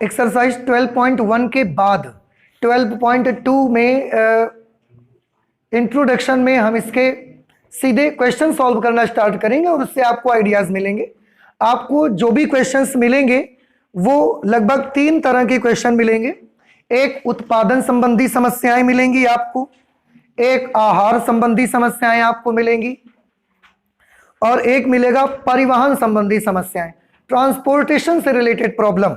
Exercise 12.1 के बाद 12.2 में इंट्रोडक्शन में हम इसके सीधे क्वेश्चन सॉल्व करना स्टार्ट करेंगे और उससे आपको आइडियाज मिलेंगे। आपको जो भी क्वेश्चंस मिलेंगे वो लगभग 3 तरह के क्वेश्चन मिलेंगे। एक उत्पादन संबंधी समस्याएं मिलेंगी आपको, एक आहार संबंधी समस्याएं आपको मिलेंगी और एक मिलेगा परिवहन संबंधी समस्याएं, ट्रांसपोर्टेशन से रिलेटेड प्रॉब्लम।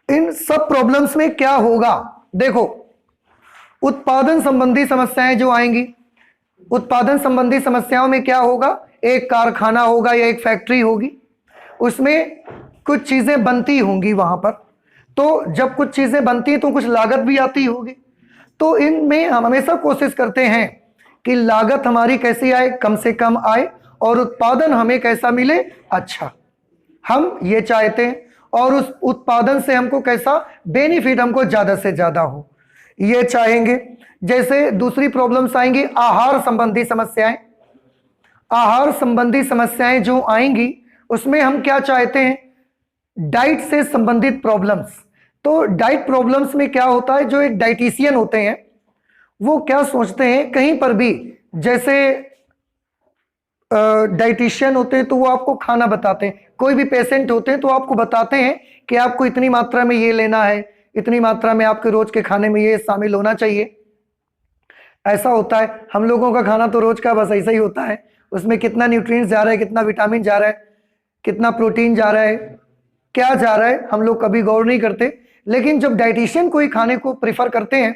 इन सब प्रॉब्लम्स में क्या होगा, देखो उत्पादन संबंधी समस्याएं जो आएंगी, उत्पादन संबंधी समस्याओं में क्या होगा, एक कारखाना होगा या एक फैक्ट्री होगी, उसमें कुछ चीजें बनती होंगी वहां पर। तो जब कुछ चीजें बनती हैं तो कुछ लागत भी आती होगी। तो इनमें हम हमेशा कोशिश करते हैं कि लागत हमारी कैसी आए, कम से कम आए, और उत्पादन हमें कैसा मिले, अच्छा, हम ये चाहते हैं। और उस उत्पादन से हमको कैसा बेनिफिट हमको ज्यादा से ज्यादा हो, ये चाहेंगे। जैसे दूसरी प्रॉब्लम्स आएंगी आहार संबंधी समस्याएं। आहार संबंधी समस्याएं जो आएंगी उसमें हम क्या चाहते हैं, डाइट से संबंधित प्रॉब्लम्स। तो डाइट प्रॉब्लम्स में क्या होता है, जो एक डाइटिशियन होते हैं वो क्या सोचते हैं, कहीं पर भी जैसे डाइटिशियन होते हैं तो वो आपको खाना बताते हैं, कोई भी पेशेंट होते हैं तो आपको बताते हैं कि आपको इतनी मात्रा में ये लेना है, इतनी मात्रा में आपके रोज के खाने में ये शामिल होना चाहिए। ऐसा होता है, हम लोगों का खाना तो रोज का बस ऐसा ही होता है, उसमें कितना न्यूट्रिएंट्स जा रहा है, कितना विटामिन जा रहा है, कितना प्रोटीन जा रहा है, क्या जा रहा है, हम लोग कभी गौर नहीं करते। लेकिन जब डाइटिशियन कोई खाने को प्रिफर करते हैं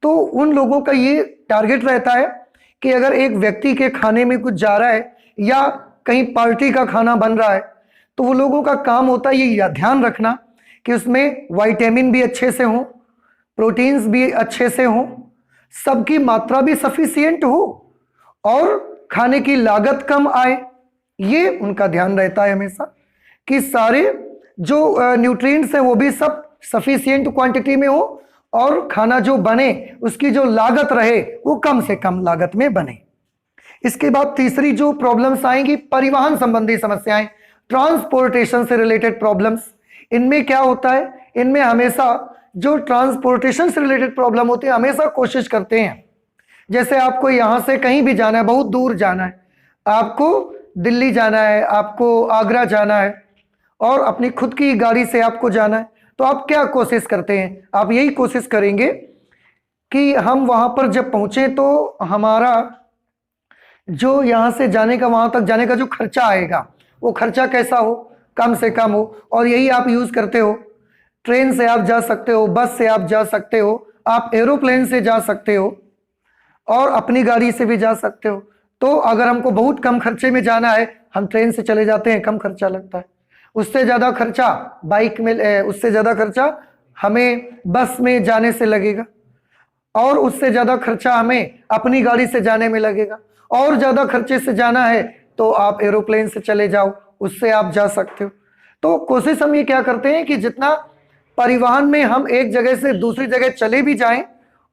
तो उन लोगों का ये टारगेट रहता है कि अगर एक व्यक्ति के खाने में कुछ जा रहा है या कहीं पार्टी का खाना बन रहा है तो वो लोगों का काम होता है ये ध्यान रखना कि उसमें विटामिन भी अच्छे से हो, प्रोटीन्स भी अच्छे से हो, सबकी मात्रा भी सफिशिएंट हो और खाने की लागत कम आए। ये उनका ध्यान रहता है हमेशा कि सारे जो न्यूट्रिएंट्स हैं वो भी सब सफिशिएंट क्वांटिटी में हो और खाना जो बने उसकी जो लागत रहे वो कम से कम लागत में बने। इसके बाद तीसरी जो प्रॉब्लम्स आएंगी परिवहन संबंधी समस्याएं, ट्रांसपोर्टेशन से रिलेटेड प्रॉब्लम्स। इनमें क्या होता है, इनमें हमेशा जो ट्रांसपोर्टेशन से रिलेटेड प्रॉब्लम होती है हमेशा कोशिश करते हैं, जैसे आपको यहां से कहीं भी जाना है, बहुत दूर जाना है, आपको दिल्ली जाना है, आपको आगरा जाना है और अपनी खुद की गाड़ी से आपको जाना है, तो आप क्या कोशिश करते हैं, आप यही कोशिश करेंगे कि हम वहां पर जब पहुंचे तो हमारा जो यहां से जाने का वहां तक जाने का जो खर्चा आएगा वो खर्चा कैसा हो, कम से कम हो। और यही आप यूज करते हो, ट्रेन से आप जा सकते हो, बस से आप जा सकते हो, आप एरोप्लेन से जा सकते हो और अपनी गाड़ी से भी जा सकते हो। तो अगर हमको बहुत कम खर्चे में जाना है हम ट्रेन से चले जाते हैं, कम खर्चा लगता है। उससे ज़्यादा खर्चा बाइक में, उससे ज़्यादा खर्चा हमें बस में जाने से लगेगा और उससे ज़्यादा खर्चा हमें अपनी गाड़ी से जाने में लगेगा और ज़्यादा खर्चे से जाना है तो आप एरोप्लेन से चले जाओ, उससे आप जा सकते हो। तो कोशिश हम ये क्या करते हैं कि जितना परिवहन में हम एक जगह से दूसरी जगह चले भी जाएं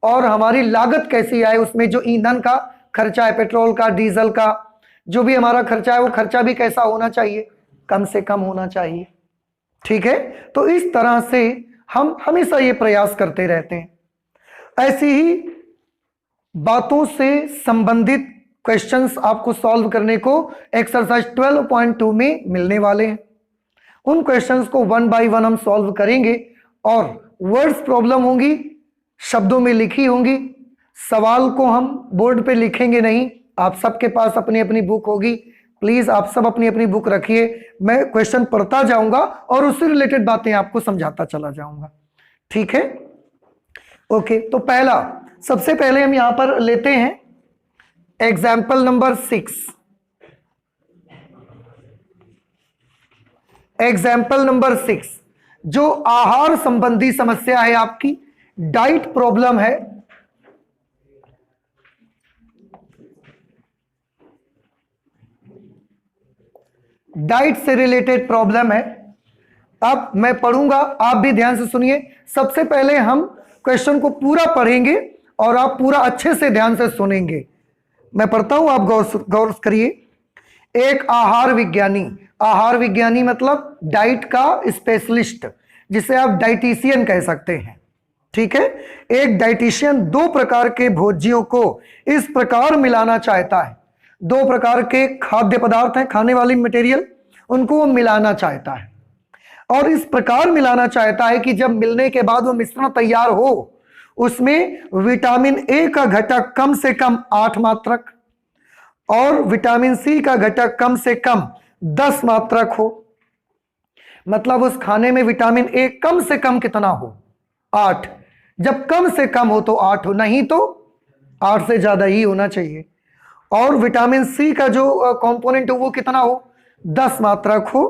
और हमारी लागत कैसी आए, उसमें जो ईंधन का खर्चा है, पेट्रोल का, डीजल का, जो भी हमारा खर्चा है वो खर्चा भी कैसा होना चाहिए, कम से कम होना चाहिए। ठीक है, तो इस तरह से हम हमेशा ये प्रयास करते रहते हैं। ऐसी ही बातों से संबंधित क्वेश्चंस आपको सॉल्व करने को एक्सरसाइज 12.2 में मिलने वाले हैं। उन क्वेश्चंस को 1 बाय 1 हम सॉल्व करेंगे और वर्ड्स प्रॉब्लम होंगी, शब्दों में लिखी होंगी, सवाल को हम बोर्ड पे लिखेंगे नहीं, आप सबके पास अपनी अपनी बुक होगी, प्लीज आप सब अपनी अपनी बुक रखिए, मैं क्वेश्चन पढ़ता जाऊंगा और उससे रिलेटेड बातें आपको समझाता चला जाऊंगा। ठीक है, ओके। तो पहला, सबसे पहले हम यहां पर लेते हैं एग्जाम्पल नंबर 6। एग्जाम्पल नंबर 6 जो आहार संबंधी समस्या है, आपकी डाइट प्रॉब्लम है। डाइट से रिलेटेड प्रॉब्लम है। अब मैं पढ़ूंगा, आप भी ध्यान से सुनिए। सबसे पहले हम क्वेश्चन को पूरा पढ़ेंगे और आप पूरा अच्छे से ध्यान से सुनेंगे। मैं पढ़ता हूं, आप गौर करिए। एक आहार विज्ञानी, आहार विज्ञानी मतलब डाइट का स्पेशलिस्ट, जिसे आप डाइटिशियन कह सकते हैं। ठीक है, एक डाइटिशियन दो प्रकार के भोज्यों को इस प्रकार मिलाना चाहता है, दो प्रकार के खाद्य पदार्थ हैं, खाने वाली मटेरियल, उनको वो मिलाना चाहता है और इस प्रकार मिलाना चाहता है कि जब मिलने के बाद वो मिश्रण तैयार हो उसमें विटामिन ए का घटक कम से कम 8 मात्रक और विटामिन सी का घटक कम से कम 10 मात्रक हो। मतलब उस खाने में विटामिन ए कम से कम कितना हो? 8। जब कम से कम हो तो 8 हो, नहीं तो 8 से ज्यादा ही होना चाहिए। और विटामिन सी का जो कंपोनेंट हो वो कितना हो? 10 मात्रक हो।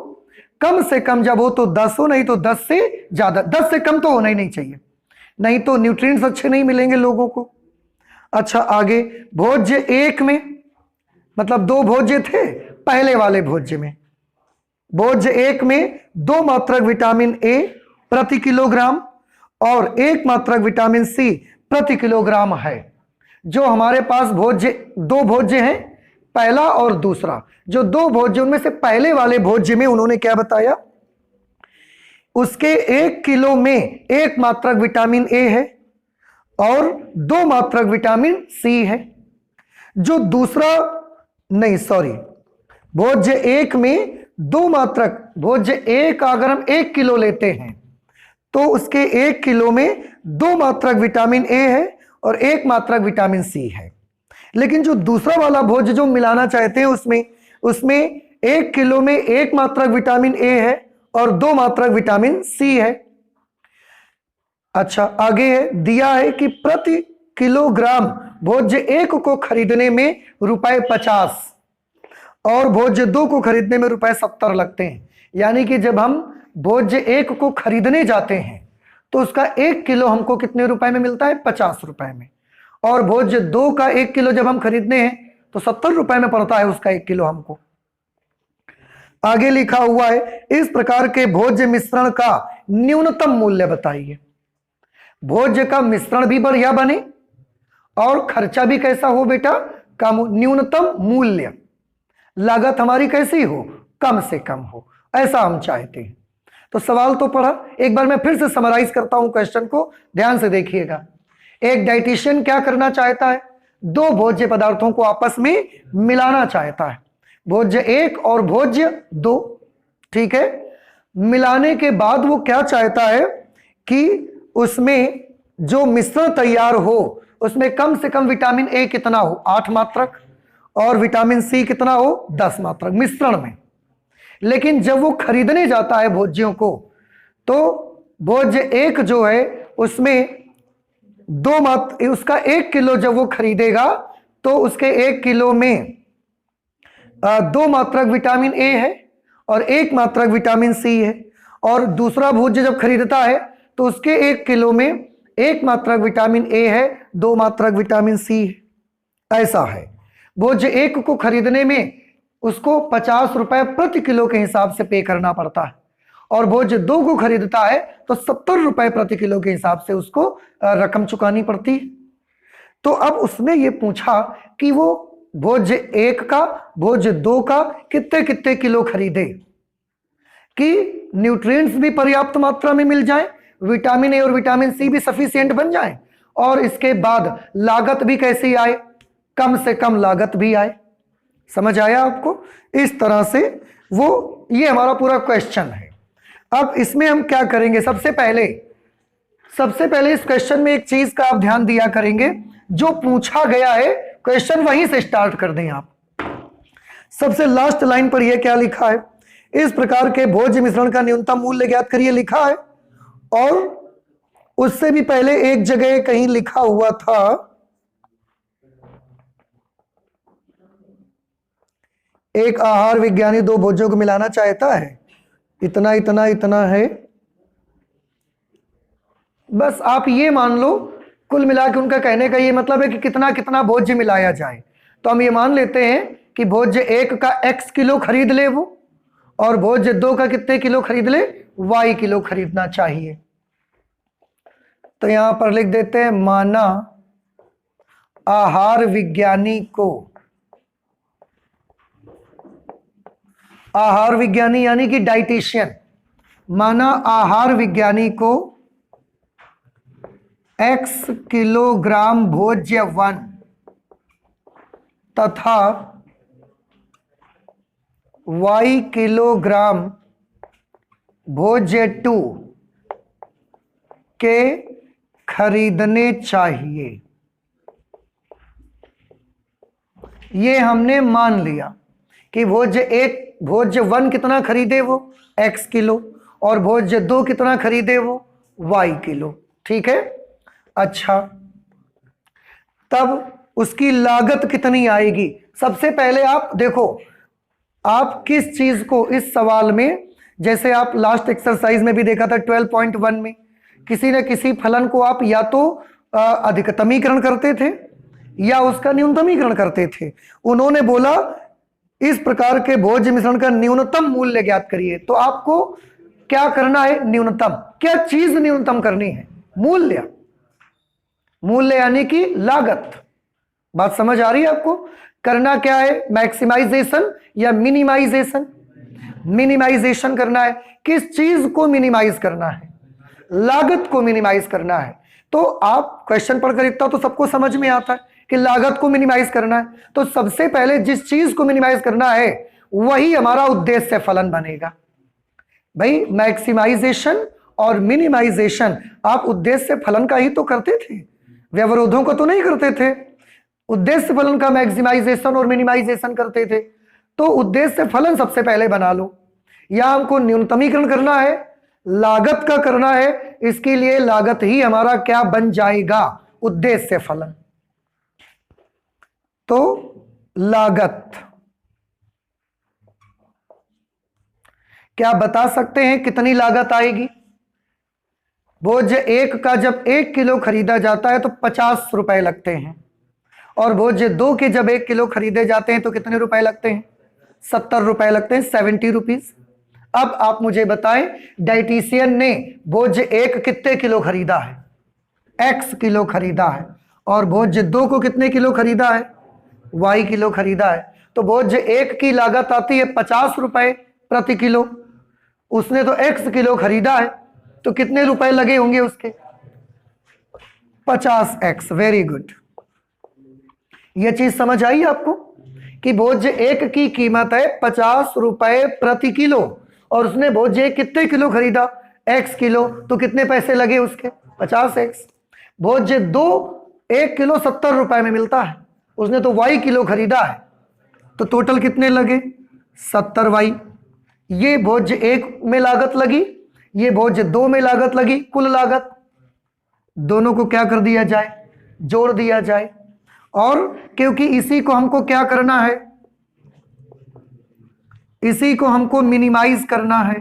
कम से कम जब हो तो 10 हो, नहीं तो 10 से ज्यादा। 10 से कम तो होना ही नहीं चाहिए, नहीं तो न्यूट्रिएंट्स अच्छे नहीं मिलेंगे लोगों को। अच्छा, आगे भोज्य एक में, मतलब 2 भोज्य थे पहले वाले भोज्य में, भोज्य एक में 2 मात्रक विटामिन ए प्रति किलोग्राम और 1 मात्रक विटामिन सी प्रति किलोग्राम है। जो हमारे पास भोज्य 2 भोज्य हैं, पहला और दूसरा, जो 2 भोज्य उनमें से पहले वाले भोज्य में उन्होंने क्या बताया? उसके 1 किलो में 1 मात्रक विटामिन ए है और 2 मात्रक विटामिन सी है। जो दूसरा, नहीं सॉरी, भोज्य एक में 2 मात्रक, भोज्य एक अगर हम 1 किलो लेते हैं तो उसके 1 किलो में 2 मात्रक विटामिन ए है और 1 मात्रक विटामिन सी है। लेकिन जो दूसरा वाला भोज्य जो मिलाना चाहते हैं उसमें 1 किलो में 1 मात्रक विटामिन ए है और 2 मात्रक विटामिन सी है। अच्छा, आगे है, दिया है कि प्रति किलोग्राम भोज्य एक को खरीदने में ₹50 और भोज्य 2 को खरीदने में ₹70 लगते हैं। यानी कि जब हम भोज्य एक को खरीदने जाते हैं तो उसका 1 किलो हमको कितने रुपए में मिलता है? 50 रुपए में। और भोज्य 2 का 1 किलो जब हम खरीदने हैं तो 70 रुपए में पड़ता है उसका 1 किलो हमको। आगे लिखा हुआ है, इस प्रकार के भोज्य मिश्रण का न्यूनतम मूल्य बताइए। भोज्य का मिश्रण भी बढ़िया बने और खर्चा भी कैसा हो बेटा? कम। न्यूनतम मूल्य, लागत हमारी कैसी हो? कम से कम हो, ऐसा हम चाहते हैं। तो सवाल तो पढ़ा, एक बार मैं फिर से समराइज करता हूं क्वेश्चन को, ध्यान से देखिएगा। एक डाइटिशियन क्या करना चाहता है? 2 भोज्य पदार्थों को आपस में मिलाना चाहता है, भोज्य 1 और भोज्य 2। ठीक है, मिलाने के बाद वो क्या चाहता है कि उसमें जो मिश्रण तैयार हो उसमें कम से कम विटामिन ए कितना हो? 8 मात्रक और विटामिन सी कितना हो? 10 मात्रक मिश्रण में। लेकिन जब वो खरीदने जाता है भोज्यों को तो भोज्य 1 जो है उसमें 2 मात्र, उसका 1 किलो जब वो खरीदेगा तो उसके 1 किलो में 2 मात्रक विटामिन ए है और 1 मात्रक विटामिन सी है। और दूसरा भोज्य जब खरीदता है तो उसके 1 किलो में 1 मात्रक विटामिन ए है, 2 मात्रक विटामिन सी है। ऐसा है, भोज्य 1 को खरीदने में उसको 50 रुपए प्रति किलो के हिसाब से पे करना पड़ता है और भोज्य 2 को खरीदता है तो 70 रुपए प्रति किलो के हिसाब से उसको रकम चुकानी पड़ती है। तो अब उसने ये पूछा कि वो भोज्य 1 का, भोज्य 2 का कितने कितने किलो खरीदे कि न्यूट्रिएंट्स भी पर्याप्त मात्रा में मिल जाए, विटामिन ए और विटामिन सी भी सफिशिएंट बन जाए और इसके बाद लागत भी कैसी आए? कम से कम लागत भी आए। समझ आया आपको? इस तरह से वो, ये हमारा पूरा क्वेश्चन है। अब इसमें हम क्या करेंगे? सबसे पहले इस क्वेश्चन में एक चीज का आप ध्यान दिया करेंगे, जो पूछा गया है क्वेश्चन वहीं से स्टार्ट कर दें आप। सबसे लास्ट लाइन पर यह क्या लिखा है? इस प्रकार के भोज्य मिश्रण का न्यूनतम मूल्य ज्ञात करिए, लिखा है। और उससे भी पहले एक जगह कहीं लिखा हुआ था, एक आहार विज्ञानी 2 भोज्यों को मिलाना चाहता है, इतना इतना इतना है। बस आप ये मान लो, कुल मिला के उनका कहने का ये मतलब है कि कितना कितना भोज्य मिलाया जाए। तो हम ये मान लेते हैं कि भोज्य 1 का x किलो खरीद ले वो, और भोज्य 2 का कितने किलो खरीद ले? y किलो खरीदना चाहिए। तो यहां पर लिख देते हैं, माना आहार विज्ञानी को, आहार विज्ञानी यानी कि डाइटिशियन, माना आहार विज्ञानी को x किलोग्राम भोज्य 1 तथा y किलोग्राम भोज्य 2 के खरीदने चाहिए। ये हमने मान लिया कि भोज्य 1 कितना खरीदे वो x किलो, और भोज्य 2 कितना खरीदे वो y किलो। ठीक है। अच्छा, तब उसकी लागत कितनी आएगी? सबसे पहले आप देखो, आप किस चीज को इस सवाल में, जैसे आप लास्ट एक्सरसाइज में भी देखा था 12.1 में, किसी न किसी फलन को आप या तो अधिकतमीकरण करते थे या उसका न्यूनतमीकरण करते थे। उन्होंने बोला इस प्रकार के भोज्य मिश्रण का न्यूनतम मूल्य ज्ञात करिए। तो आपको क्या करना है? न्यूनतम। क्या चीज न्यूनतम करनी है? मूल्य। मूल्य यानी कि लागत। बात समझ आ रही है आपको? करना क्या है? मैक्सिमाइजेशन या मिनिमाइजेशन? मिनिमाइजेशन करना है। किस चीज को मिनिमाइज करना है? लागत को मिनिमाइज करना है। तो आप क्वेश्चन पढ़कर इतना तो सबको समझ में आता है कि लागत को मिनिमाइज करना है। तो सबसे पहले जिस चीज को मिनिमाइज करना है वही हमारा उद्देश्य फलन बनेगा। भाई, मैक्सिमाइजेशन और मिनिमाइजेशन आप उद्देश्य फलन का ही तो करते थे, व्यवरोधों का तो नहीं करते थे। उद्देश्य फलन का मैक्सिमाइजेशन और मिनिमाइजेशन करते थे। तो उद्देश्य फलन सबसे पहले बना लो। या हमको न्यूनतमीकरण करना है, लागत का करना है, इसके लिए लागत ही हमारा क्या बन जाएगा? उद्देश्य फलन। तो लागत क्या बता सकते हैं कितनी लागत आएगी? भोज्य 1 का जब 1 किलो खरीदा जाता है तो 50 रुपए लगते हैं, और भोज्य 2 के जब 1 किलो खरीदे जाते हैं तो कितने रुपए लगते हैं? 70 रुपए लगते हैं, 70 रुपीज। अब आप मुझे बताएं, डाइटिशियन ने भोज्य 1 कितने किलो खरीदा है? x किलो खरीदा है, और भोज्य 2 को कितने किलो खरीदा है? y किलो खरीदा है। तो भोज्य 1 की लागत आती है 50 रुपए प्रति किलो। उसने तो x किलो खरीदा है, तो कितने रुपए लगे होंगे उसके? 50x। Very good. यह चीज समझ आई आपको कि भोज्य 1 की कीमत है 50 रुपए प्रति किलो, और उसने भोज्य 1 कितने किलो खरीदा? x किलो, तो कितने पैसे लगे उसके? 50x। भोज्य 2 1 किलो 70 रुपए में मिलता है, उसने तो y किलो खरीदा है, तो टोटल कितने लगे? 70y। ये भोज्य 1 में लागत लगी, ये भोज्य 2 में लागत लगी। कुल लागत दोनों को क्या कर दिया जाए? जोड़ दिया जाए। और क्योंकि इसी को हमको क्या करना है? इसी को हमको मिनिमाइज करना है,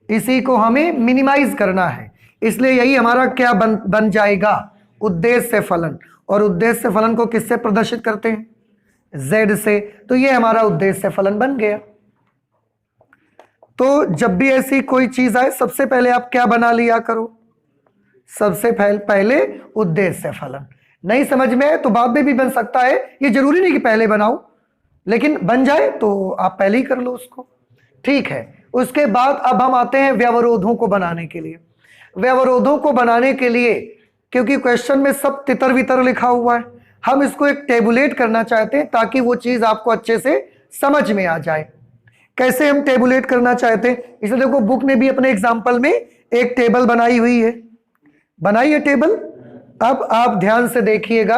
इसी को हमें मिनिमाइज करना है, इसलिए यही हमारा क्या बन जाएगा? उद्देश्य फलन। और उद्देश्य फलन को किससे प्रदर्शित करते हैं? z से। तो ये हमारा उद्देश्य फलन बन गया। तो जब भी ऐसी कोई चीज आए सबसे पहले आप क्या बना लिया करो? सबसे पहले उद्देश्य फलन। नहीं समझ में आए तो बाद में भी बन सकता है, ये जरूरी नहीं कि पहले बनाओ, लेकिन बन जाए तो आप पहले ही कर लो उसको। ठीक है। उसके बाद अब हम आते हैं व्यवरोधों को बनाने के लिए। व्यवरोधों को बनाने के लिए, क्योंकि क्वेश्चन में सब तितर वितर लिखा हुआ है, हम इसको एक टेबुलेट करना चाहते हैं ताकि वो चीज आपको अच्छे से समझ में आ जाए। कैसे हम टेबुलेट करना चाहते हैं? इसे देखो, बुक ने भी अपने एग्जाम्पल में एक टेबल बनाई हुई है, बनाई है टेबल। अब आप ध्यान से देखिएगा,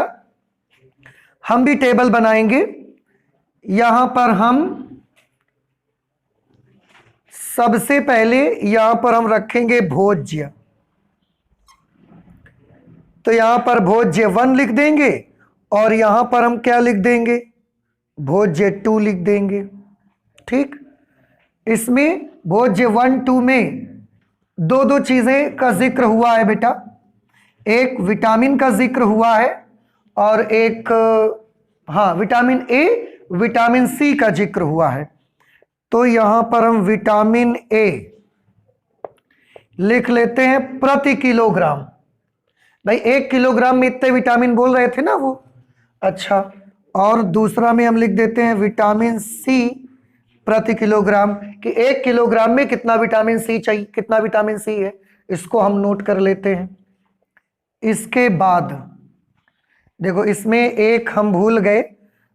हम भी टेबल बनाएंगे। यहां पर हम सबसे पहले यहां पर हम रखेंगे भोज्य, तो यहां पर भोज्य 1 लिख देंगे, और यहां पर हम क्या लिख देंगे? भोज्य 2 लिख देंगे। ठीक। इसमें भोज्य 1 2 में दो चीजें का जिक्र हुआ है बेटा, एक विटामिन का जिक्र हुआ है, और एक विटामिन ए विटामिन सी का जिक्र हुआ है। तो यहां पर हम विटामिन ए लिख लेते हैं प्रति किलोग्राम। भाई 1 किलोग्राम में इतने विटामिन बोल रहे थे ना वो। अच्छा, और दूसरा में हम लिख देते हैं विटामिन सी प्रति किलोग्राम कि 1 किलोग्राम में कितना विटामिन सी चाहिए, कितना विटामिन सी है, इसको हम नोट कर लेते हैं। इसके बाद देखो इसमें एक हम भूल गए,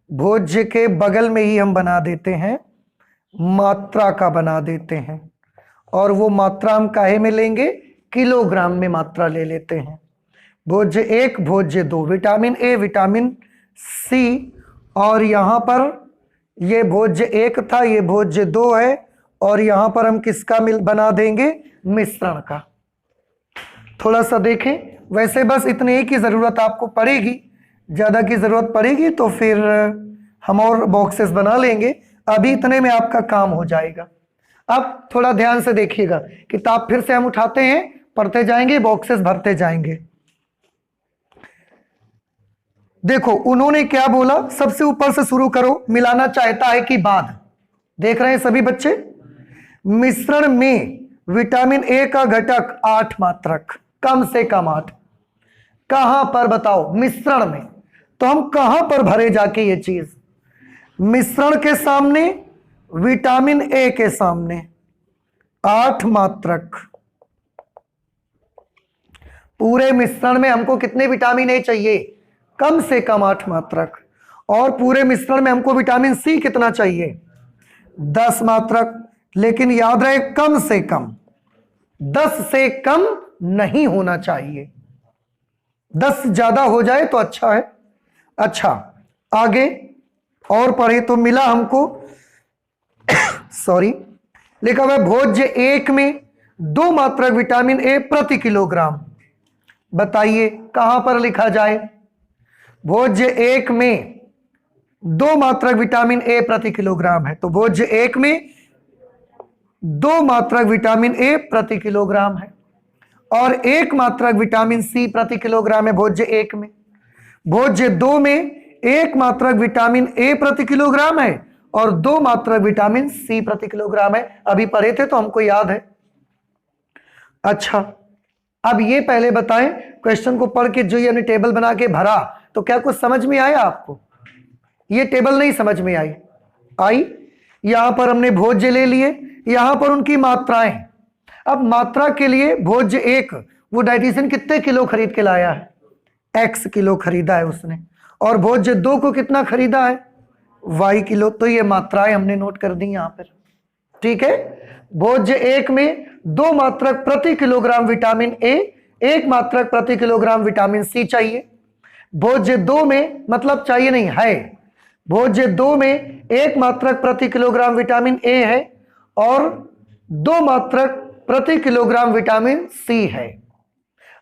भोज्य के बगल में ही हम बना देते हैं, मात्रा का बना देते हैं, और वो मात्रा हम काहे में लेंगे, किलोग्राम में मात्रा ले लेते हैं। भोज्य 1 भोज्य 2, विटामिन ए विटामिन सी, और यहां पर ये भोज्य 1 था, ये भोज्य 2 है, और यहां पर हम किसका बना देंगे, मिश्रण का। थोड़ा सा देखें, वैसे बस इतने ही की जरूरत आपको पड़ेगी, ज्यादा की जरूरत पड़ेगी तो फिर हम और बॉक्सेस बना लेंगे, अभी इतने में आपका काम हो जाएगा। अब थोड़ा ध्यान से देखिएगा, किताब फिर से हम उठाते हैं, पढ़ते जाएंगे, बॉक्सेस भरते जाएंगे। देखो उन्होंने क्या बोला, सबसे ऊपर से शुरू करो, मिलाना चाहता है कि बाद। देख रहे हैं सभी बच्चे, मिश्रण में विटामिन ए का घटक 8 मात्रक, कम से कम 8। कहां पर बताओ, मिश्रण में, तो हम कहां पर भरे जाके ये चीज, मिश्रण के सामने, विटामिन ए के सामने 8 मात्रक। पूरे मिश्रण में हमको कितने विटामिन ए चाहिए, कम से कम 8 मात्रक, और पूरे मिश्रण में हमको विटामिन सी कितना चाहिए, 10 मात्रक। लेकिन याद रहे कम से कम, 10 से कम नहीं होना चाहिए, 10 ज्यादा हो जाए तो अच्छा है। अच्छा आगे और पढ़े तो मिला हमको सॉरी, लिखा हुआ है भोज्य 1 में 2 मात्रक विटामिन ए प्रति किलोग्राम। बताइए कहां पर लिखा जाए, भोज्य 1 में 2 मात्रक विटामिन ए प्रति किलोग्राम है, तो भोज्य 1 में 2 मात्रक विटामिन ए प्रति किलोग्राम है, और 1 मात्रक विटामिन सी प्रति किलोग्राम है भोज्य 1 में। भोज्य 2 में 1 मात्रक विटामिन ए प्रति किलोग्राम है और 2 मात्रक विटामिन सी प्रति किलोग्राम है। अभी पढ़े थे तो हमको याद है। अच्छा अब ये पहले बताएं, क्वेश्चन को पढ़ के जो ये हमने टेबल बना के भरा, तो क्या कुछ समझ में आया आपको? ये टेबल नहीं समझ में आई? यहां पर हमने भोज्य ले लिए, यहां पर उनकी मात्राएं। अब मात्रा के लिए भोज्य 1 वो डाइटिशियन कितने किलो खरीद के लाया है, x किलो खरीदा है उसने, और भोज्य 2 को कितना खरीदा है, y किलो। तो ये मात्राएं हमने नोट कर दी यहां पर, ठीक है। भोज्य 1 में 2 मात्रक प्रति किलोग्राम विटामिन ए, 1 मात्रक प्रति किलोग्राम विटामिन सी चाहिए। भोज्य 2 में, मतलब चाहिए नहीं है, भोज्य 2 में 1 मात्रक प्रति किलोग्राम विटामिन ए है और 2 मात्रक प्रति किलोग्राम विटामिन सी है।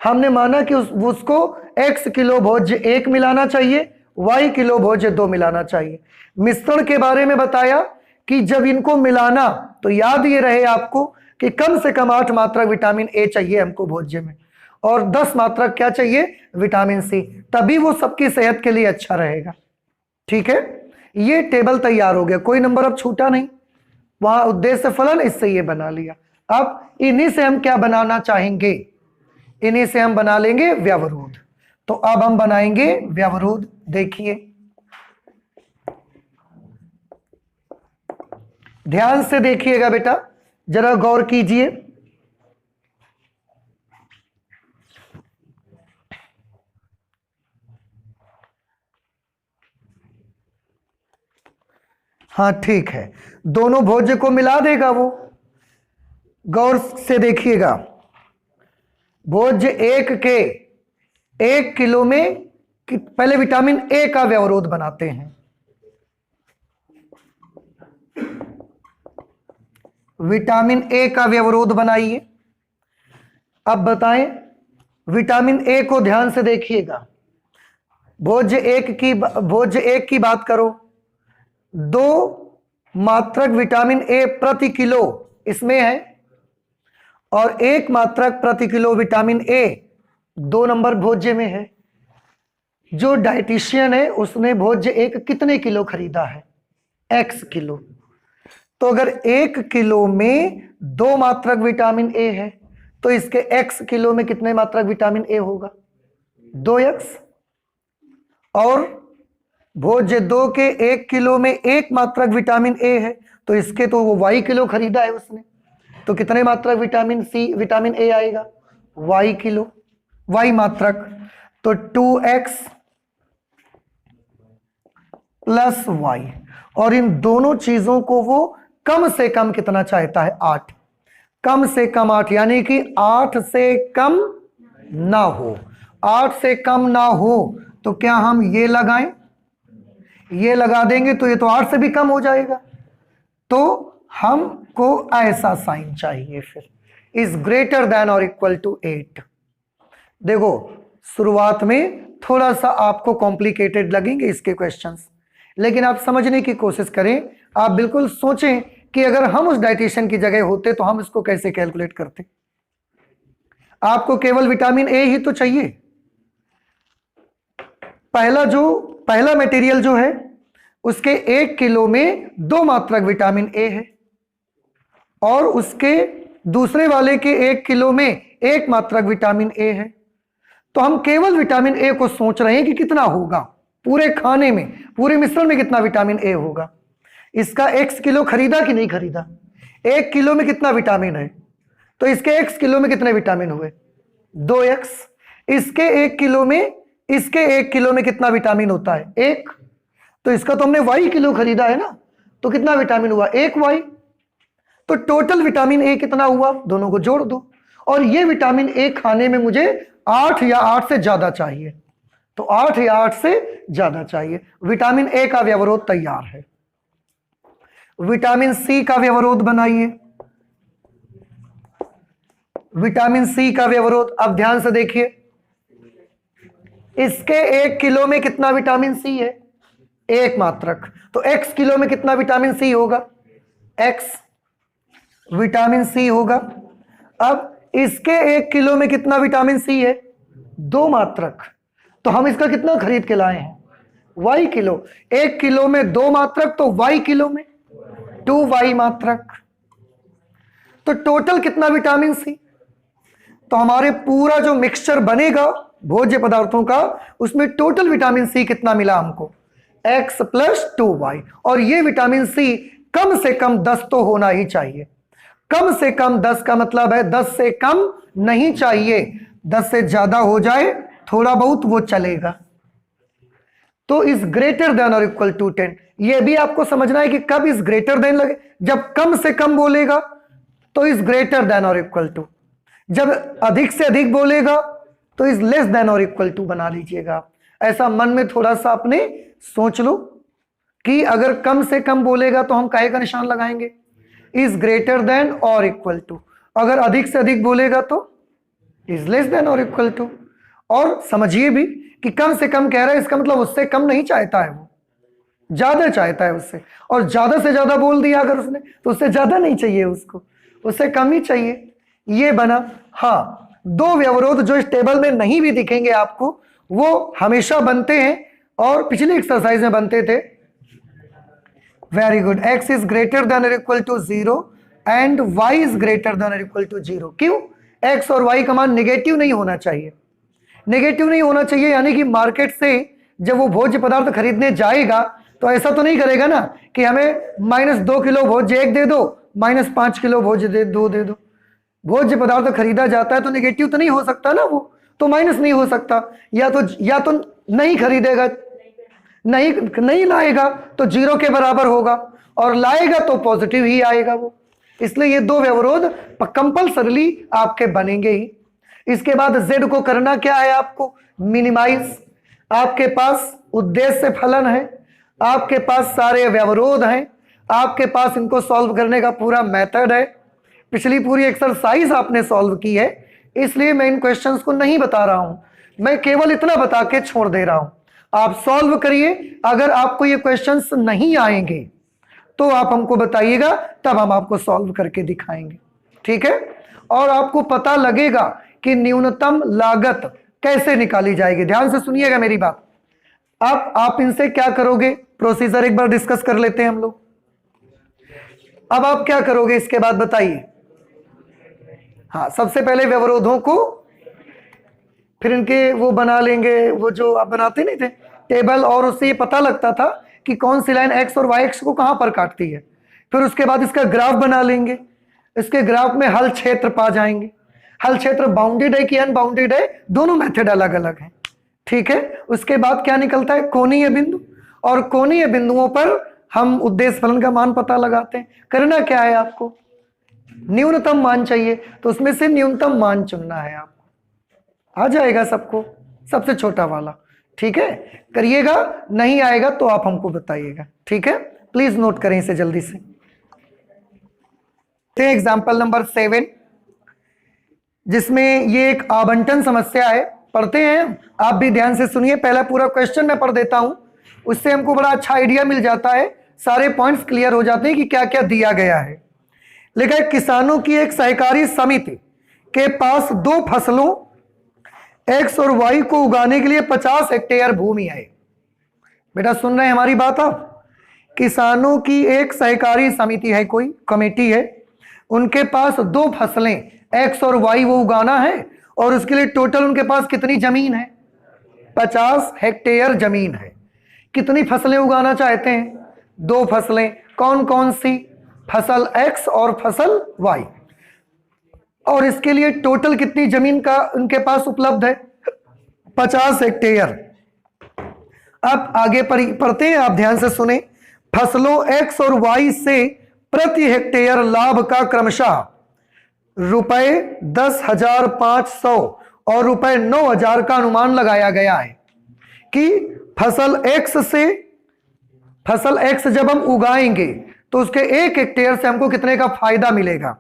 हमने माना कि उसको x किलो भोज्य 1 मिलाना चाहिए, y किलो भोज्य 2 मिलाना चाहिए। मिश्रण के बारे में बताया कि जब इनको मिलाना तो याद ये रहे आपको कि कम से कम 8 मात्रक विटामिन ए चाहिए हमको भोज्य में, और 10 मात्रक क्या चाहिए, विटामिन सी, तभी वो सबकी सेहत के लिए अच्छा रहेगा। ठीक है, ये टेबल तैयार हो गया, कोई नंबर अब छूटा नहीं। वहां उद्देश्य फलन, इससे ये बना लिया। अब इन्हीं से हम क्या बनाना चाहेंगे, इन्हीं से हम बना लेंगे व्यवरोध। तो अब हम बनाएंगे व्यवरोध। देखिए ध्यान से देखिएगा बेटा, जरा गौर कीजिए। हाँ ठीक है, दोनों भोज्य को मिला देगा वो। गौर से देखिएगा, भोज्य 1 के 1 किलो में पहले विटामिन ए का व्यवरोध बनाते हैं। विटामिन ए का व्यवरोध बनाइए। अब बताएं, विटामिन ए को ध्यान से देखिएगा। भोज्य 1 की बात करो, 2 मात्रक विटामिन ए प्रति किलो इसमें है, और 1 मात्रक प्रति किलो विटामिन ए 2 नंबर भोज्य में है। जो डाइटिशियन है उसने भोज्य 1 कितने किलो खरीदा है, x किलो। तो अगर 1 किलो में 2 मात्रक विटामिन ए है तो इसके x किलो में कितने मात्रक विटामिन ए होगा, 2x। और भोज्य 2 के 1 किलो में 1 मात्रक विटामिन ए है तो इसके तो वो y किलो खरीदा है उसने, तो कितने मात्रक विटामिन ए आएगा? y किलो, y मात्रक, तो 2x प्लस y। और इन दोनों चीजों को वो कम से कम कितना चाहता है? 8। कम से कम 8, यानी कि 8 से कम ना हो। 8 से कम ना हो तो क्या हम ये लगाएं? ये लगा देंगे तो ये तो 8 से भी कम हो जाएगा, तो हमको ऐसा साइन चाहिए फिर, इज ग्रेटर देन और इक्वल टू 8। देखो शुरुआत में थोड़ा सा आपको कॉम्प्लिकेटेड लगेंगे इसके क्वेश्चंस, लेकिन आप समझने की कोशिश करें। आप बिल्कुल सोचें कि अगर हम उस डाइटिशियन की जगह होते तो हम इसको कैसे कैलकुलेट करते। आपको केवल विटामिन ए ही तो चाहिए। पहला मटेरियल जो है उसके 1 किलो में 2 मात्रक विटामिन ए है, और उसके दूसरे वाले के 1 किलो में 1 मात्रक विटामिन ए है। तो हम केवल विटामिन ए को सोच रहे हैं कि कितना होगा पूरे खाने में, पूरे मिश्रण में कितना विटामिन ए होगा। इसका x किलो खरीदा कि नहीं खरीदा? 1 किलो में कितना विटामिन है, तो इसके x किलो में कितने विटामिन हुए? 2x। इसके 1 किलो में कितना विटामिन होता है? 1। तो इसका तो हमने y किलो खरीदा है ना, तो कितना विटामिन हुआ? 1y। तो टोटल विटामिन ए कितना हुआ? दोनों को जोड़ दो। और ये विटामिन ए खाने में मुझे 8 या 8 से ज्यादा चाहिए, तो 8 या 8 से ज्यादा चाहिए। विटामिन ए का व्यवरोध तैयार है। विटामिन सी का व्यवरोध बनाइए। विटामिन सी का व्यवरोध, अब ध्यान से देखिए, इसके 1 किलो में कितना विटामिन सी है? 1 मात्रक। तो x किलो में कितना विटामिन सी होगा? x विटामिन सी होगा। अब इसके 1 किलो में कितना विटामिन सी है? 2 मात्रक। तो हम इसका कितना खरीद के लाए हैं? y kilo. 1 किलो में 2 मात्रक, तो y किलो में 2y मात्रक। तो टोटल कितना विटामिन सी? तो हमारे पूरा जो मिक्सचर बनेगा भोज्य पदार्थों का, उसमें टोटल विटामिन सी कितना मिला हमको? x plus 2y। और ये विटामिन सी कम से कम 10 तो होना ही चाहिए। कम से कम 10 का मतलब है 10 से कम नहीं चाहिए। 10 से ज्यादा हो जाए थोड़ा बहुत वो चलेगा। तो इज ग्रेटर देन और इक्वल टू 10। ये भी आपको समझना है कि कब इज ग्रेटर देन लगे, जब कम से कम बोलेगा तो इज ग्रेटर देन और इक्वल टू, जब अधिक से अधिक बोलेगा तो इज लेस देन और इक्वल टू बना लीजिएगा आप। ऐसा मन में थोड़ा सा अपने सोच लो कि अगर कम से कम बोलेगा तो हम काहे का निशान लगाएंगे? इज ग्रेटर देन और इक्वल टू। अगर अधिक से अधिक बोलेगा तो इज लेस देन और इक्वल टू। और समझिए भी कि कम से कम कह रहा है, इसका मतलब उससे कम नहीं चाहता है, वो ज्यादा चाहता है उससे। और ज्यादा से ज्यादा बोल दिया अगर उसने, तो उससे ज्यादा नहीं चाहिए उसको, उससे कम ही चाहिए। ये बना। हाँ, 2 व्यवरोध जो इस टेबल में नहीं भी दिखेंगे आपको, वो हमेशा बनते हैं और पिछली एक्सरसाइज में बनते थे। Very good. x is greater than और equal to 0 and y is greater than और इक्वल टू 0। क्यों? x और y का मान नेगेटिव नहीं होना चाहिए। नेगेटिव नहीं होना चाहिए यानी कि मार्केट से जब वो भोज्य पदार्थ खरीदने जाएगा तो ऐसा तो नहीं करेगा ना कि हमें -2 किलो भोज्य 1 दे दो, -5 किलो भोज्य 2 दे दो। भोज्य पदार्थ खरीदा जाता है तो नेगेटिव तो नहीं हो सकता ना, वो तो माइनस नहीं हो सकता। या तो नहीं खरीदेगा, नहीं लाएगा तो 0 के बराबर होगा, और लाएगा तो पॉजिटिव ही आएगा वो। इसलिए ये 2 व्यवरोध कंपल्सरली आपके बनेंगे ही। इसके बाद z को करना क्या है आपको? मिनिमाइज। आपके पास उद्देश्य फलन है, आपके पास सारे व्यवरोध हैं, आपके पास इनको सॉल्व करने का पूरा मेथड है। पिछली पूरी एक्सरसाइज आपने सॉल्व की है, इसलिए मैं इन क्वेश्चंस को नहीं बता रहा हूं, मैं केवल इतना बता के छोड़ दे रहा हूं। आप सॉल्व करिए। अगर आपको ये क्वेश्चंस नहीं आएंगे तो आप हमको बताइएगा, तब हम आपको सॉल्व करके दिखाएंगे, ठीक है? और आपको पता लगेगा कि न्यूनतम लागत कैसे निकाली जाएगी। ध्यान से सुनिएगा मेरी बात। अब आप इनसे क्या करोगे, प्रोसीजर एक बार डिस्कस कर लेते हैं हम लोग। अब आप क्या करोगे इसके बाद बताइए। हाँ, सबसे पहले व्यवरोधों को, फिर इनके वो बना लेंगे, वो जो आप बनाते नहीं थे टेबल, और उससे ये पता लगता था कि कौन सी लाइन x और y एक्स को कहां पर काटती है। फिर उसके बाद इसका ग्राफ बना लेंगे, इसके ग्राफ में हल क्षेत्र पा जाएंगे। हल क्षेत्र बाउंडेड है कि अनबाउंडेड है, दोनों मेथड अलग अलग हैं, ठीक है। उसके बाद क्या निकलता है, कोणीय बिंदु, और कोणीय बिंदुओं पर हम उद्देश्य फलन का मान पता लगाते हैं। करना क्या है, आपको न्यूनतम मान चाहिए, तो उसमें से न्यूनतम मान चुनना है आपको। आ जाएगा सबको, सबसे छोटा वाला, ठीक है। करिएगा, नहीं आएगा तो आप हमको बताइएगा, ठीक है। प्लीज नोट करें इसे जल्दी से। एग्जाम्पल नंबर 7, जिसमें ये एक आवंटन समस्या है, पढ़ते हैं। आप भी ध्यान से सुनिए, पहला पूरा क्वेश्चन मैं पढ़ देता हूं, उससे हमको बड़ा अच्छा आइडिया मिल जाता है, सारे पॉइंट्स क्लियर हो जाते हैं कि क्या क्या दिया गया है। लिखा है, किसानों की एक सहकारी समिति के पास 2 फसलों एक्स और वाई को उगाने के लिए 50 हेक्टेयर भूमि है। बेटा सुन रहे हैं हमारी बात आप? किसानों की एक सहकारी समिति है, कोई कमेटी है, उनके पास 2 फसलें एक्स और वाई वो उगाना है, और उसके लिए टोटल उनके पास कितनी जमीन है, 50 हेक्टेयर जमीन है। कितनी फसलें उगाना चाहते हैं, 2 फसलें। कौन कौन सी, फसल एक्स और फसल वाई, और इसके लिए टोटल कितनी जमीन का उनके पास उपलब्ध है, 50 हेक्टेयर। अब आगे पढ़ते हैं, आप ध्यान से सुने। फसलों एक्स और वाई से प्रति हेक्टेयर लाभ का क्रमशः रुपए 10,500 और रुपए 9,000 का अनुमान लगाया गया है कि फसल एक्स जब हम उगाएंगे तो उसके 1 हेक्टेयर से हमको कितने का फायदा मिलेगा,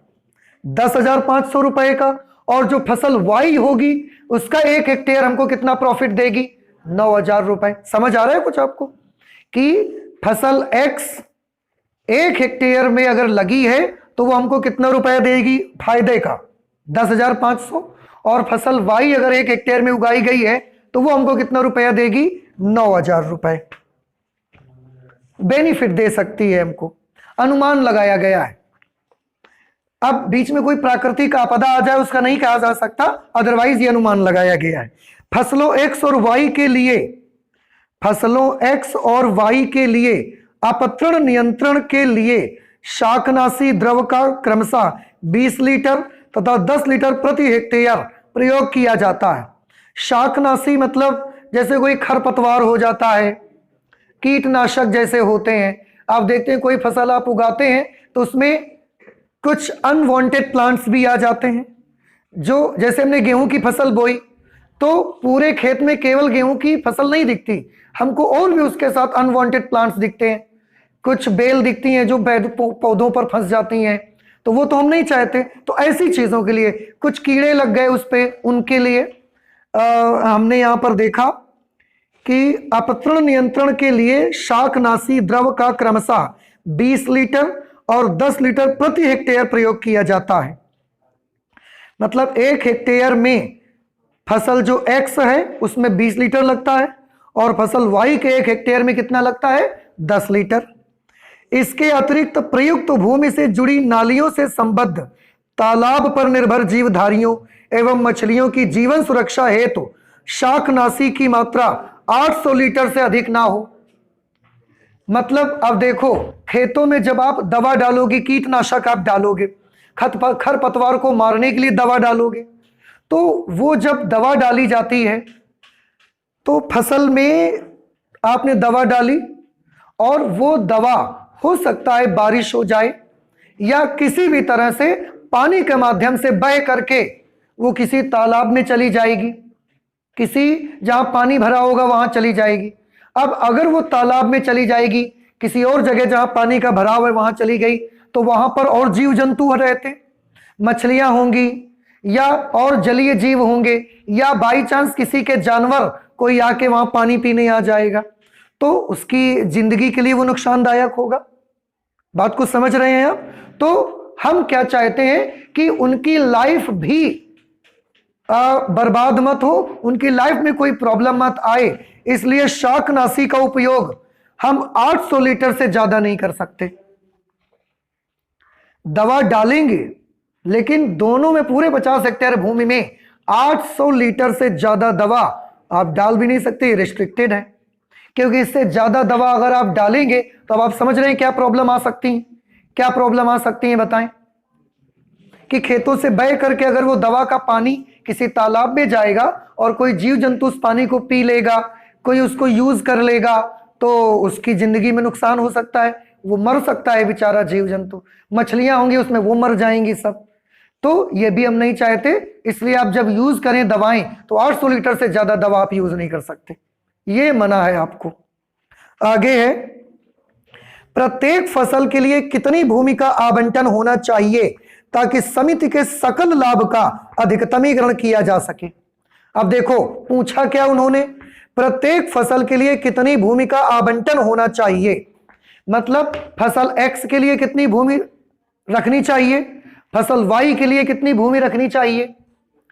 10,500 रुपए का, और जो फसल वाई होगी उसका 1 हेक्टेयर हमको कितना प्रॉफिट देगी, 9,000 रुपए। समझ आ रहा है कुछ आपको, कि फसल एक्स 1 हेक्टेयर में अगर लगी है तो वो हमको कितना रुपया देगी फायदे का, 10,500, और फसल वाई अगर 1 हेक्टेयर में उगाई गई है तो वो हमको कितना रुपया देगी, 9,000 रुपए बेनिफिट दे सकती है हमको, अनुमान लगाया गया है। अब बीच में कोई प्राकृतिक आपदा आ जाए उसका नहीं कहा जा सकता, अदरवाइज ये अनुमान लगाया गया है। फसलों एक्स और वाई के लिए अपत्रण नियंत्रण के लिए शाकनाशी द्रव का क्रमशः 20 लीटर तथा 10 लीटर प्रति हेक्टेयर प्रयोग किया जाता है। शाकनाशी मतलब जैसे कोई खरपतवार हो जाता है, कीटनाशक जैसे होते हैं। आप देखते हैं कोई फसल आप उगाते हैं तो उसमें कुछ अनवांटेड प्लांट्स भी आ जाते हैं, जो जैसे हमने गेहूं की फसल बोई तो पूरे खेत में केवल गेहूं की फसल नहीं दिखती, हमको और भी उसके साथ अनवांटेड प्लांट्स दिखते हैं, कुछ बेल दिखती हैं जो पौधों पर फंस जाती हैं, तो वो तो हम नहीं चाहते। तो ऐसी चीजों के लिए कुछ कीड़े लग गए उस पे, उनके लिए हमने यहां पर देखा कि अपत्रण नियंत्रण के लिए शाकनाशी द्रव का क्रमशः 20 लीटर और 10 लीटर प्रति हेक्टेयर प्रयोग किया जाता है। मतलब 1 हेक्टेयर में फसल जो एक्स है उसमें 20 लीटर लगता है, और फसल वाई के 1 हेक्टेयर में कितना लगता है, 10 लीटर। इसके अतिरिक्त प्रयुक्त भूमि से जुड़ी नालियों से संबद्ध तालाब पर निर्भर जीवधारियों एवं मछलियों की जीवन सुरक्षा हेतु शाकनाशी की मात्रा 800 लीटर से अधिक ना हो। मतलब अब देखो, खेतों में जब आप दवा डालोगे, कीटनाशक आप डालोगे, खरपतवार को मारने के लिए दवा डालोगे, तो वो जब दवा डाली जाती है तो फसल में आपने दवा डाली और वो दवा हो सकता है बारिश हो जाए या किसी भी तरह से पानी के माध्यम से बह करके वो किसी तालाब में चली जाएगी, किसी जहां पानी भरा होगा वहां चली जाएगी। अब अगर वो तालाब में चली जाएगी, किसी और जगह जहां पानी का भराव है वहां चली गई, तो वहां पर और जीव जंतु रहते, मछलियां होंगी या और जलीय जीव होंगे, या बाई चांस किसी के जानवर कोई आके वहां पानी पीने आ जाएगा, तो उसकी जिंदगी के लिए वो नुकसानदायक होगा। बात को समझ रहे हैं आप? तो हम क्या चाहते हैं कि उनकी लाइफ भी बर्बाद मत हो, उनकी लाइफ में कोई प्रॉब्लम मत आए, इसलिए शाकनाशी का उपयोग हम 800 लीटर से ज्यादा नहीं कर सकते। दवा डालेंगे लेकिन दोनों में पूरे 50 हेक्टेयर भूमि में 800 लीटर से ज्यादा दवा आप डाल भी नहीं सकते, रिस्ट्रिक्टेड है। क्योंकि इससे ज्यादा दवा अगर आप डालेंगे तो अब आप समझ रहे हैं क्या प्रॉब्लम आ सकती है, क्या प्रॉब्लम आ सकती है बताएं? कि खेतों से बह करके अगर वो दवा का पानी किसी तालाब में जाएगा और कोई जीव जंतु उस पानी को पी लेगा, कोई उसको यूज कर लेगा, तो उसकी जिंदगी में नुकसान हो सकता है, वो मर सकता है बेचारा जीव जंतु। मछलियां होंगी उसमें, वो मर जाएंगी सब। तो ये भी हम नहीं चाहते, इसलिए आप जब यूज करें दवाएं तो 800 लीटर से ज्यादा दवा आप यूज नहीं कर सकते, ये मना है आपको। आगे है, प्रत्येक फसल के लिए कितनी भूमि का आवंटन होना चाहिए ताकि समिति के सकल लाभ का अधिकतमीकरण किया जा सके। अब देखो पूछा क्या उन्होंने, प्रत्येक फसल के लिए कितनी भूमि का आवंटन होना चाहिए, मतलब फसल एक्स के लिए कितनी भूमि रखनी चाहिए, फसल वाई के लिए कितनी भूमि रखनी चाहिए,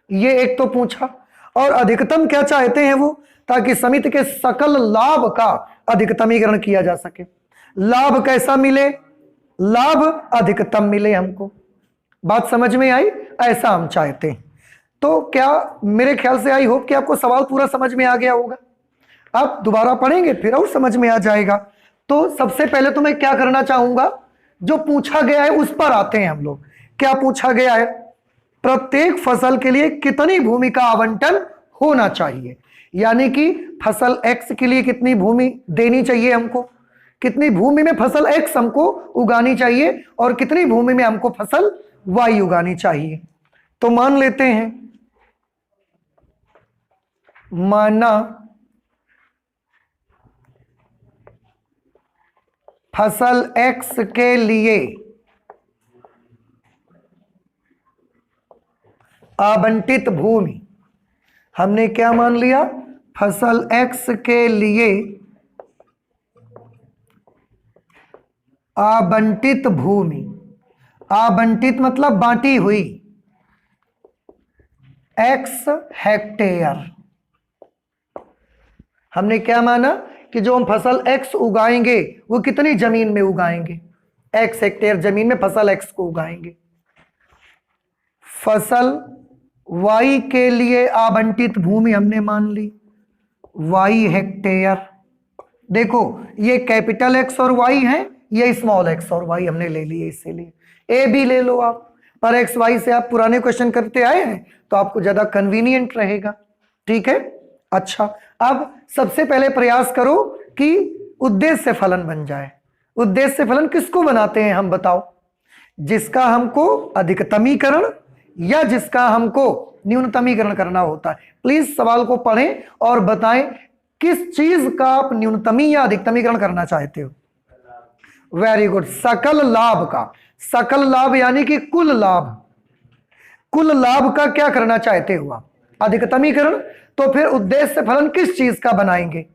ये एक तो पूछा। और अधिकतम क्या चाहते हैं वो, ताकि समिति के सकल लाभ का अधिकतमीकरण किया जा सके। लाभ कैसा मिले, लाभ अधिकतम मिले हमको। बात समझ में आई? ऐसा हम चाहते हैं। तो क्या मेरे ख्याल से आई होप कि आपको सवाल पूरा समझ में आ गया होगा। आप दोबारा पढ़ेंगे फिर और समझ में आ जाएगा। तो सबसे पहले तो मैं क्या करना चाहूंगा, जो पूछा गया है उस पर आते हैं हम लोग। क्या पूछा गया है, प्रत्येक फसल के लिए कितनी भूमि का आवंटन होना चाहिए, यानी कि फसल एक्स के लिए कितनी भूमि देनी चाहिए हमको, कितनी भूमि में फसल एक्स हमको उगानी चाहिए और कितनी भूमि में हमको फसल वाई उगानी चाहिए। तो मान लेते हैं, माना फसल एक्स के लिए आवंटित भूमि, हमने क्या मान लिया, फसल एक्स के लिए आवंटित भूमि, आवंटित मतलब बांटी हुई, एक्स हेक्टेयर। हमने क्या माना कि जो हम फसल एक्स उगाएंगे वो कितनी जमीन में उगाएंगे, एक्स हेक्टेयर जमीन में फसल एक्स को उगाएंगे। फसल वाई के लिए आवंटित भूमि हमने मान ली वाई हेक्टेयर। देखो ये कैपिटल एक्स और वाई है, ये स्मॉल एक्स और वाई हमने ले लिए, इसीलिए ए भी ले लो आप, पर एक्स वाई से आप पुराने क्वेश्चन करते आए हैं तो आपको ज्यादा कन्वीनियंट रहेगा। ठीक है, अच्छा अब सबसे पहले प्रयास करो कि उद्देश्य फलन बन जाए। उद्देश्य फलन किसको बनाते हैं हम बताओ, जिसका हमको अधिकतमीकरण या जिसका हमको न्यूनतमीकरण करना होता है। प्लीज सवाल को पढ़ें और बताएं किस चीज का आप न्यूनतमी या अधिकतमीकरण करना चाहते हो। वेरी गुड, सकल लाभ का, सकल लाभ यानी कि कुल लाभ, कुल लाभ का क्या करना चाहते हो आप, अधिकतमीकरण। तो फिर उद्देश्य फलन किस चीज का बनाएंगे,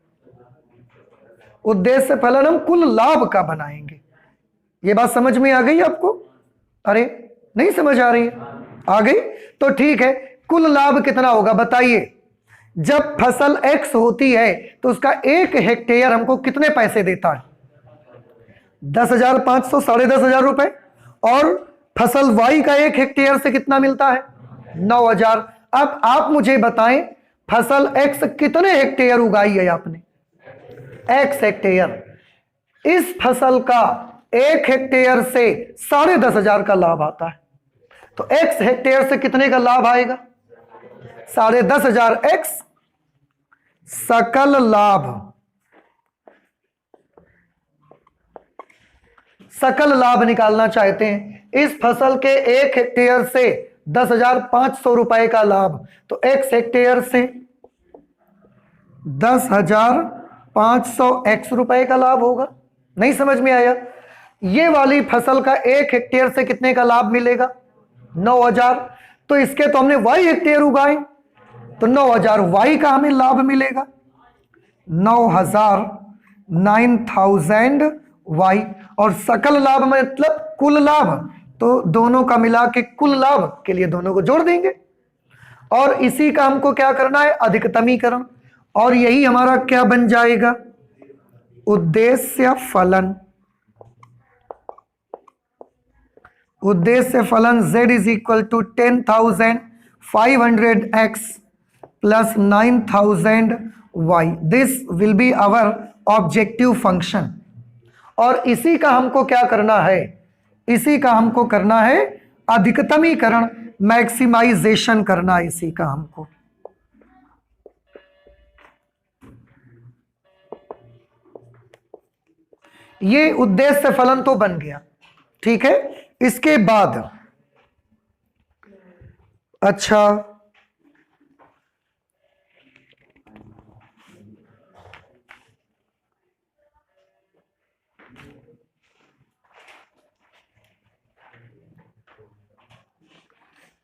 उद्देश्य फलन हम कुल लाभ का बनाएंगे। ये बात समझ में आ गई आपको? अरे नहीं समझ आ रही है? आ गई तो ठीक है। कुल लाभ कितना होगा बताइए, जब फसल एक्स होती है तो उसका 1 हेक्टेयर हमको कितने पैसे देता है, 10,500, 10,500 रुपए। और फसल वाई का 1 हेक्टेयर से कितना मिलता है, 9,000। अब आप मुझे बताएं फसल एक्स कितने हेक्टेयर उगाई है आपने, एक्स हेक्टेयर। इस फसल का 1 हेक्टेयर से 10,500 का लाभ आता है, तो एक्स हेक्टेयर से कितने का लाभ आएगा, 10,500 एक्स सकल लाभ। सकल लाभ निकालना चाहते हैं, इस फसल के 1 हेक्टेयर से 10,500 रुपए का लाभ, तो एक्स हेक्टेयर से 10,500 एक्स रुपए का लाभ होगा। नहीं समझ में आया? ये वाली फसल का 1 हेक्टेयर से कितने का लाभ मिलेगा, 9,000। तो इसके तो हमने वाई हेक्टेयर उगाए, तो 9,000 वाई का हमें लाभ मिलेगा, 9,000 9,000 वाई। और सकल लाभ मतलब कुल लाभ, तो दोनों का मिला के कुल लाभ के लिए दोनों को जोड़ देंगे। और इसी का हमको क्या करना है, अधिकतमीकरण। और यही हमारा क्या बन जाएगा, उद्देश्य फलन। उद्देश्य फलन z is equal to 10,500x plus 9,000y। This will be our objective function. और इसी का हमको क्या करना है, इसी का हमको करना है अधिकतमीकरण, मैक्सिमाइजेशन करना है इसी का हमको। ये उद्देश्य फलन तो बन गया, ठीक है। इसके बाद अच्छा,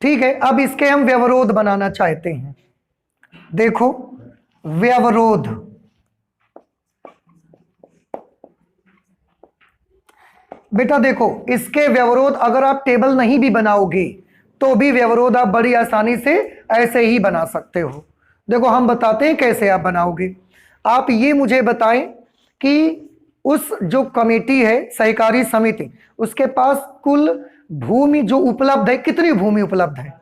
ठीक है, अब इसके हम व्यवरोध बनाना चाहते हैं। देखो व्यवरोध, बेटा देखो इसके व्यवरोध अगर आप टेबल नहीं भी बनाओगे तो भी व्यवरोध आप बड़ी आसानी से ऐसे ही बना सकते हो। देखो हम बताते हैं कैसे आप बनाओगे। आप ये मुझे बताएं कि उस जो कमेटी है सहकारी समिति, उसके पास कुल भूमि जो उपलब्ध है, कितनी भूमि उपलब्ध है?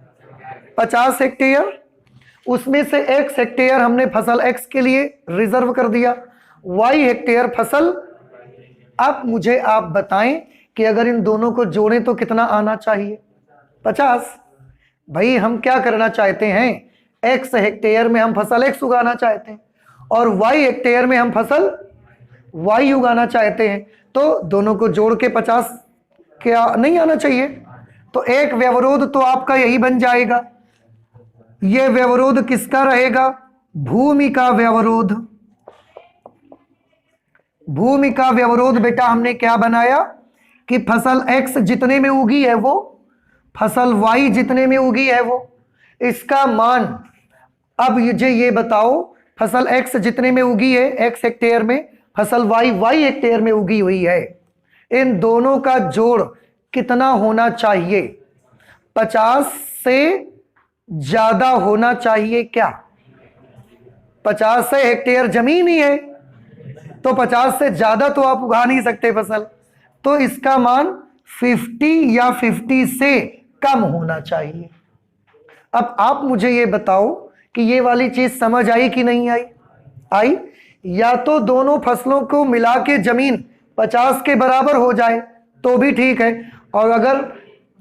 50 हेक्टेयर। उसमें से x हेक्टेयर हमने फसल x के लिए रिजर्व कर दिया, y हेक्टेयर फसल। अब मुझे आप बताएं कि अगर इन दोनों को जोड़ें तो कितना आना चाहिए? 50। भाई हम क्या करना चाहते हैं, x हेक्टेयर में हम फसल x उगाना चाहते हैं और y हेक्टेयर में हम फसल y उगाना चाहते हैं, तो दोनों को जोड़ के 50 क्या नहीं आना चाहिए? तो एक व्यवरोध तो आपका यही बन जाएगा। यह व्यवरोध किसका रहेगा? भूमि का व्यवरोध। भूमि का व्यवरोध बेटा हमने क्या बनाया कि फसल x जितने में उगी है वो, फसल y जितने में उगी है वो, इसका मान। अब मुझे ये बताओ फसल x जितने में उगी है x हेक्टेयर में, फसल y हेक्टेयर में उगी हुई है, इन दोनों का जोड़ कितना होना चाहिए? 50 से ज्यादा होना चाहिए क्या? 50 से हेक्टेयर जमीन ही है तो 50 से ज्यादा तो आप उगा नहीं सकते फसल, तो इसका मान 50 या 50 से कम होना चाहिए। अब आप मुझे ये बताओ कि ये वाली चीज समझ आई कि नहीं आई? आई। या तो दोनों फसलों को मिला के जमीन 50 के बराबर हो जाए तो भी ठीक है, और अगर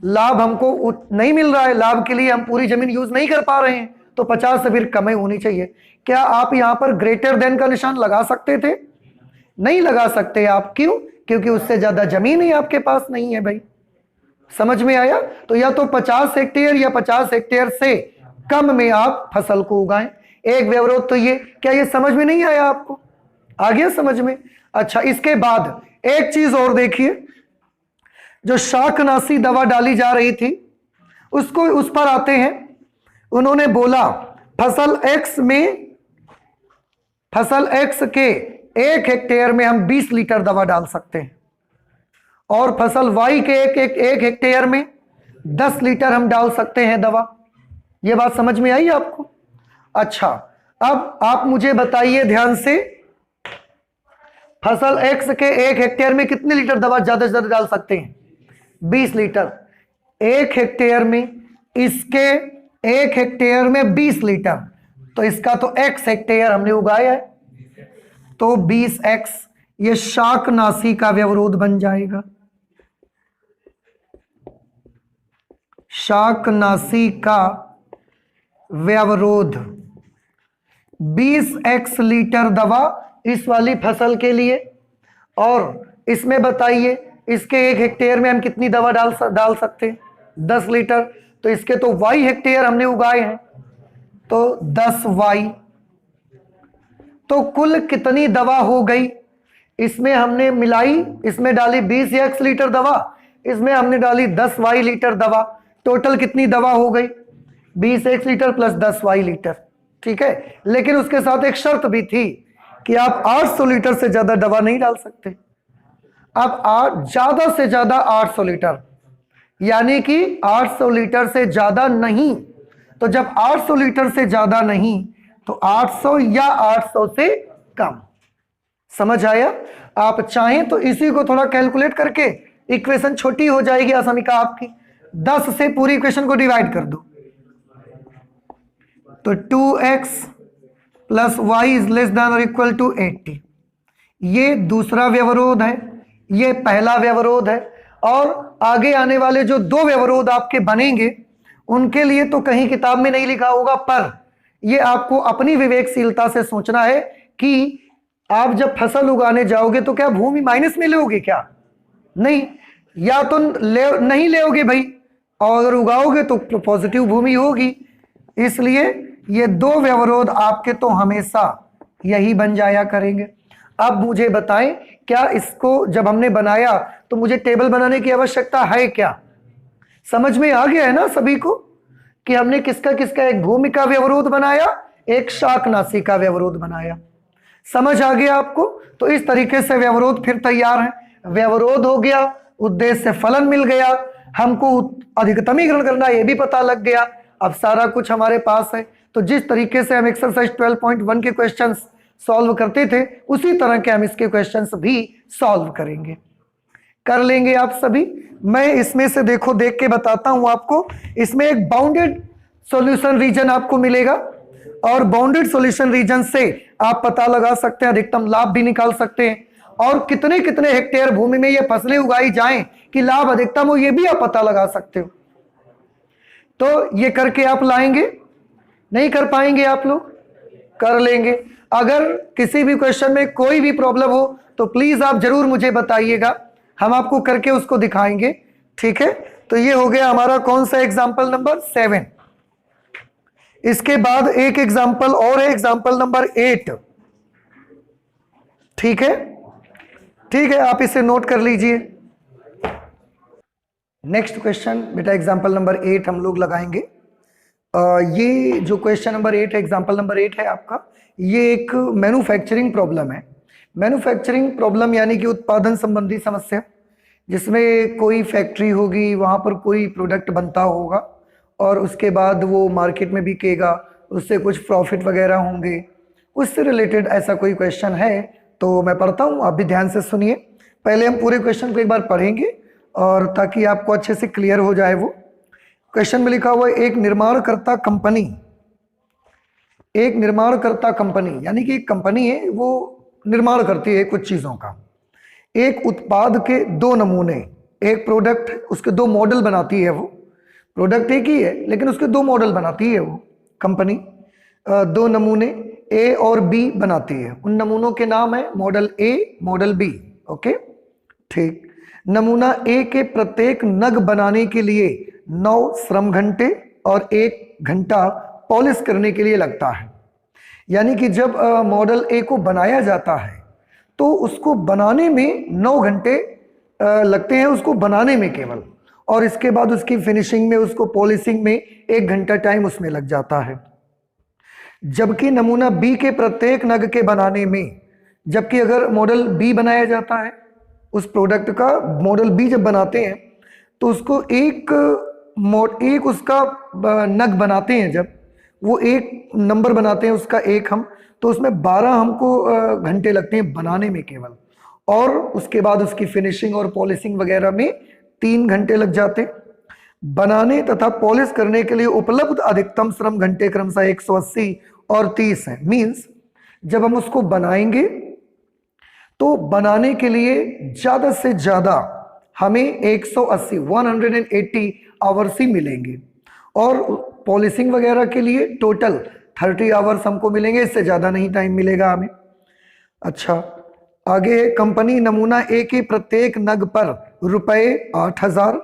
लाभ हमको नहीं मिल रहा है, लाभ के लिए हम पूरी जमीन यूज नहीं कर पा रहे हैं, तो 50 से फिर कम ही होनी चाहिए। क्या आप यहां पर ग्रेटर देन का निशान लगा सकते थे? नहीं लगा सकते आप। क्यों? क्योंकि उससे ज्यादा जमीन ही आपके पास नहीं है भाई। समझ में आया? तो या तो 50 हेक्टेयर या 50 हेक्टेयर से कम में आप फसल को उगाएं। एक व्यवरोध तो ये। क्या ये समझ में नहीं आया आपको? आ गया समझ में? अच्छा, इसके बाद एक चीज और देखिए, जो शाकनाशी दवा डाली जा रही थी उसको उस पर आते हैं। उन्होंने बोला फसल x के 1 हेक्टेयर में हम 20 लीटर दवा डाल सकते हैं और फसल y के एक हेक्टेयर में 10 लीटर हम डाल सकते हैं दवा। यह बात समझ में आई आपको? अच्छा, अब आप मुझे बताइए ध्यान से, फसल x के 1 हेक्टेयर में कितने लीटर दवा ज्यादा से ज्यादा डाल सकते हैं? 20 लीटर। 1 हेक्टेयर में, इसके 1 हेक्टेयर में 20 लीटर, तो इसका तो x हेक्टेयर हमने उगाया है, तो 20x। ये शाकनाशी का व्यवरोध बन जाएगा। शाकनाशी का व्यवरोध 20x लीटर दवा इस वाली फसल के लिए, और इसमें बताइए इसके 1 हेक्टेयर में हम कितनी दवा डाल सकते हैं? 10 लीटर। तो इसके तो y हेक्टेयर हमने उगाए हैं, तो 10y। तो कुल कितनी दवा हो गई? इसमें हमने मिलाई, इसमें डाली 20x लीटर दवा, इसमें हमने डाली 10y लीटर दवा, टोटल कितनी दवा हो गई? 20x litre plus 10y litre. ठीक है, लेकिन उसके साथ एक शर्त भी थी कि आप 800 लीटर से ज्यादा दवा नहीं डाल सकते। अब ज्यादा से ज्यादा 800 लीटर, यानी कि 800 लीटर से ज्यादा नहीं। तो जब 800 लीटर से ज्यादा नहीं तो 800 या 800 से कम। समझ आया? आप चाहें तो इसी को थोड़ा कैलकुलेट करके इक्वेशन छोटी हो जाएगी आसामिका आपकी। 10 से पूरी इक्वेशन को डिवाइड कर दो, तो 2x plus y is less than और इक्वल टू 80। ये दूसरा व्यवरोध है, ये पहला व्यवरोध है। और आगे आने वाले जो 2 व्यवरोध आपके बनेंगे उनके लिए तो कहीं किताब में नहीं लिखा होगा, पर ये आपको अपनी विवेकशीलता से सोचना है कि आप जब फसल उगाने जाओगे तो क्या भूमि माइनस में लोगे क्या? नहीं, या तो नहीं लेोगे भाई, और अगर उगाओगे तो पॉजिटिव भूमि होगी। इसलिए ये 2 व्यवरोध आपके तो हमेशा यही बन जाया करेंगे। अब मुझे बताएं, क्या इसको जब हमने बनाया तो मुझे टेबल बनाने की आवश्यकता है क्या? समझ में आ गया है ना सभी को कि हमने किसका किसका, एक भूमि का व्यवरोध बनाया, एक शाकनाशी का व्यवरोध बनाया। समझ आ गया आपको? तो इस तरीके से व्यवरोध फिर तैयार है। व्यवरोध हो गया, उद्देश्य से फलन मिल गया, हमको अधिकतमीकरण करना ये भी पता लग गया। अब सारा कुछ हमारे पास है। तो जिस तरीके से हम एक्सरसाइज 12.1 के क्वेश्चंस सॉल्व करते थे उसी तरह के हम इसके क्वेश्चंस भी सॉल्व करेंगे, कर लेंगे आप सभी। मैं इसमें से देखो देख के बताता हूं आपको। इसमें एक बाउंडेड सॉल्यूशन रीजन आपको मिलेगा और बाउंडेड सॉल्यूशन रीजन से आप पता लगा सकते हैं, अधिकतम लाभ भी निकाल सकते हैं, और कितने कितने हेक्टेयर भूमि में ये फसलें उगाई जाएं कि लाभ अधिकतम हो ये भी आप पता लगा सकते हो। तो ये करके आप लाएंगे, नहीं कर पाएंगे आप लोग? कर लेंगे। अगर किसी भी क्वेश्चन में कोई भी प्रॉब्लम हो तो प्लीज आप जरूर मुझे बताइएगा, हम आपको करके उसको दिखाएंगे, ठीक है? तो ये हो गया हमारा कौन सा एग्जाम्पल नंबर 7। इसके बाद एक एग्जाम्पल और है, एग्जाम्पल नंबर 8, ठीक है? ठीक है, आप इसे नोट कर लीजिए। नेक्स्ट क्वेश्चन बेटा एग्जाम्पल नंबर 8 हम लोग लगाएंगे। ये जो क्वेश्चन नंबर 8 है, एग्जाम्पल नंबर 8 है आपका, ये एक मैन्युफैक्चरिंग प्रॉब्लम है। मैन्युफैक्चरिंग प्रॉब्लम यानी कि उत्पादन संबंधी समस्या, जिसमें कोई फैक्ट्री होगी, वहाँ पर कोई प्रोडक्ट बनता होगा और उसके बाद वो मार्केट में बिकेगा, उससे कुछ प्रॉफिट वगैरह होंगे, उससे रिलेटेड ऐसा कोई क्वेश्चन है। तो मैं पढ़ता हूँ, आप भी ध्यान से सुनिए। पहले हम पूरे क्वेश्चन को एक बार पढ़ेंगे और ताकि आपको अच्छे से क्लियर हो जाए। वो क्वेश्चन में लिखा हुआ है, एक निर्माणकर्ता कंपनी यानी कि एक कंपनी है, वो निर्माण करती है कुछ चीज़ों का। एक उत्पाद के 2 नमूने, एक प्रोडक्ट, उसके 2 मॉडल बनाती है। वो प्रोडक्ट एक ही है लेकिन उसके 2 मॉडल बनाती है वो कंपनी। 2 नमूने ए और बी बनाती है। उन नमूनों के नाम है मॉडल ए, मॉडल बी। ओके, ठीक। नमूना ए के प्रत्येक नग बनाने के लिए 9 श्रम घंटे और 1 घंटा पॉलिश करने के लिए लगता है। यानी कि जब मॉडल ए को बनाया जाता है तो उसको बनाने में 9 घंटे लगते हैं, उसको बनाने में केवल, और इसके बाद उसकी फिनिशिंग में, उसको पॉलिशिंग में 1 घंटा टाइम उसमें लग जाता है। जबकि नमूना बी के प्रत्येक नग के बनाने में, जबकि अगर मॉडल बी बनाया जाता है, उस प्रोडक्ट का मॉडल बी जब बनाते हैं तो उसको एक उसका नग बनाते हैं, जब वो 1 नंबर बनाते हैं उसका 1 हम, तो उसमें 12 हमको घंटे लगते हैं बनाने में केवल, और उसके बाद उसकी फिनिशिंग और पॉलिशिंग वगैरह में 3 घंटे लग जाते। बनाने तथा पॉलिश करने के लिए उपलब्ध अधिकतम श्रम घंटे क्रमशः 180 और 30 है। मीन्स जब हम उसको बनाएंगे तो बनाने के लिए ज़्यादा से ज़्यादा हमें 180 आवर्स ही मिलेंगे, और पॉलिशिंग वगैरह के लिए टोटल 30 आवर्स हमको मिलेंगे, इससे ज़्यादा नहीं टाइम मिलेगा हमें। अच्छा, आगे कंपनी नमूना ए के प्रत्येक नग पर ₹8,000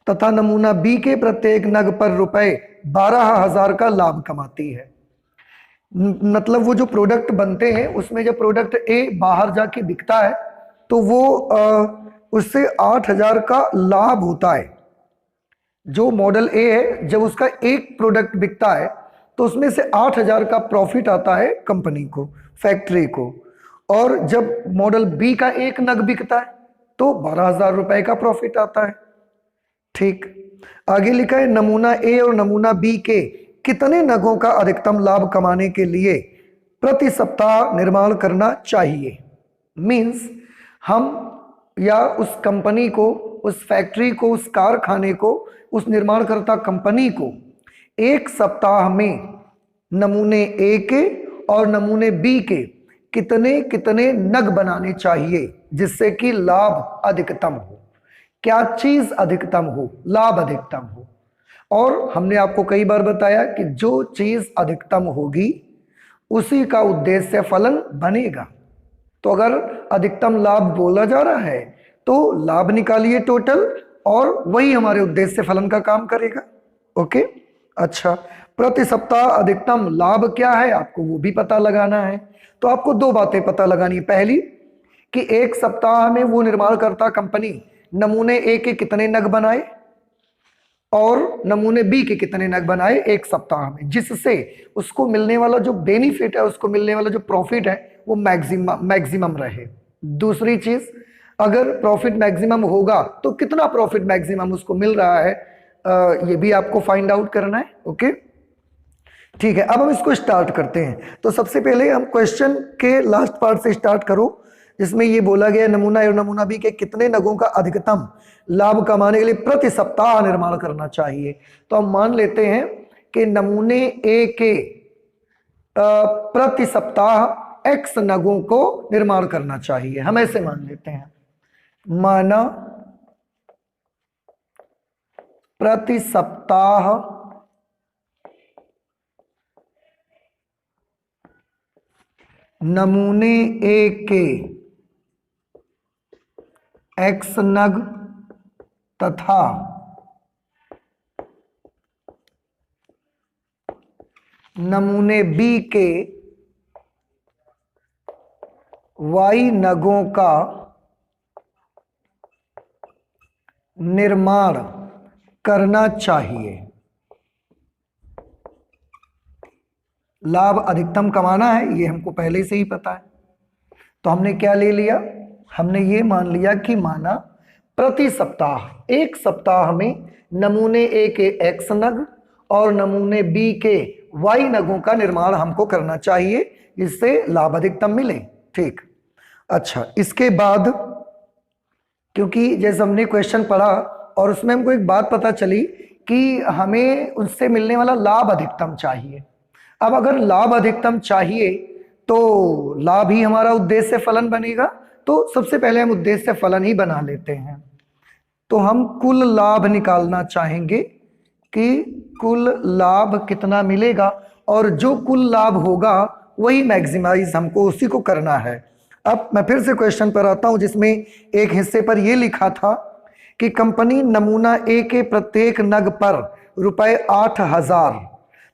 तथा नमूना बी के प्रत्येक नग पर ₹12,000 का लाभ कमाती है। मतलब वो जो प्रोडक्ट बनते हैं उसमें जब प्रोडक्ट ए बाहर जाके बिकता है तो वो उससे 8,000 का लाभ होता है। जो मॉडल ए है, जब उसका एक प्रोडक्ट बिकता है तो उसमें से 8,000 का प्रॉफिट आता है कंपनी को, फैक्ट्री को, और जब मॉडल बी का 1 नग बिकता है तो 12,000 रुपए का प्रॉफिट आता है। ठीक, आगे लिखा है नमूना ए और नमूना बी के कितने नगों का अधिकतम लाभ कमाने के लिए प्रति सप्ताह निर्माण करना चाहिए। मीन्स हम या उस कंपनी को, उस फैक्ट्री को, उस कारखाने को, उस निर्माणकर्ता कंपनी को 1 सप्ताह में नमूने ए के और नमूने बी के कितने कितने नग बनाने चाहिए जिससे कि लाभ अधिकतम हो। क्या चीज अधिकतम हो, लाभ अधिकतम हो। और हमने आपको कई बार बताया कि जो चीज अधिकतम होगी उसी का उद्देश्य फलन बनेगा। तो अगर अधिकतम लाभ बोला जा रहा है तो लाभ निकालिए टोटल, और वही हमारे उद्देश्य फलन का काम करेगा। ओके, अच्छा, प्रति सप्ताह अधिकतम लाभ क्या है आपको वो भी पता लगाना है। तो आपको दो बातें पता लगानी। पहली कि एक सप्ताह में वो निर्माणकर्ता कंपनी नमूने ए के कितने नग बनाए और नमूने बी के कितने नग बनाए एक सप्ताह में, जिससे उसको मिलने वाला जो बेनिफिट है, उसको मिलने वाला जो प्रॉफिट है वो मैक्सिमम रहे। दूसरी चीज, अगर प्रॉफिट मैक्सिमम होगा तो कितना प्रॉफिट मैक्सिमम उसको मिल रहा है, ये भी आपको फाइंड आउट करना है। ओके, ठीक है, अब हम इसको स्टार्ट करते हैं। तो सबसे पहले हम क्वेश्चन के लास्ट पार्ट से स्टार्ट करो, जिसमें ये बोला गया नमूना ए और नमूना बी के कितने नगों का अधिकतम लाभ कमाने के लिए प्रति सप्ताह निर्माण करना चाहिए। तो हम मान लेते हैं कि नमूने ए के प्रति सप्ताह एक्स नगों को निर्माण करना चाहिए। हम ऐसे मान लेते हैं, माना प्रति सप्ताह नमूने ए के एक्स नग तथा नमूने बी के वाई नगों का निर्माण करना चाहिए। लाभ अधिकतम कमाना है, ये हमको पहले से ही पता है। तो हमने क्या ले लिया, हमने ये मान लिया कि माना प्रति सप्ताह, एक सप्ताह में नमूने ए के एक्स नग और नमूने बी के वाई नगों का निर्माण हमको करना चाहिए, जिससे लाभ अधिकतम मिले। ठीक, अच्छा, इसके बाद क्योंकि जैसे हमने क्वेश्चन पढ़ा और उसमें हमको एक बात पता चली कि हमें उससे मिलने वाला लाभ अधिकतम चाहिए। अब अगर लाभ अधिकतम चाहिए तो लाभ ही हमारा उद्देश्य फलन बनेगा। तो सबसे पहले हम उद्देश्य फलन ही बना लेते हैं। तो हम कुल लाभ निकालना चाहेंगे कि कुल लाभ कितना मिलेगा, और जो कुल लाभ होगा वही मैक्सिमाइज हमको उसी को करना है। अब मैं फिर से क्वेश्चन पर आता हूं, जिसमें एक हिस्से पर यह लिखा था कि कंपनी नमूना ए के प्रत्येक नग पर ₹8,000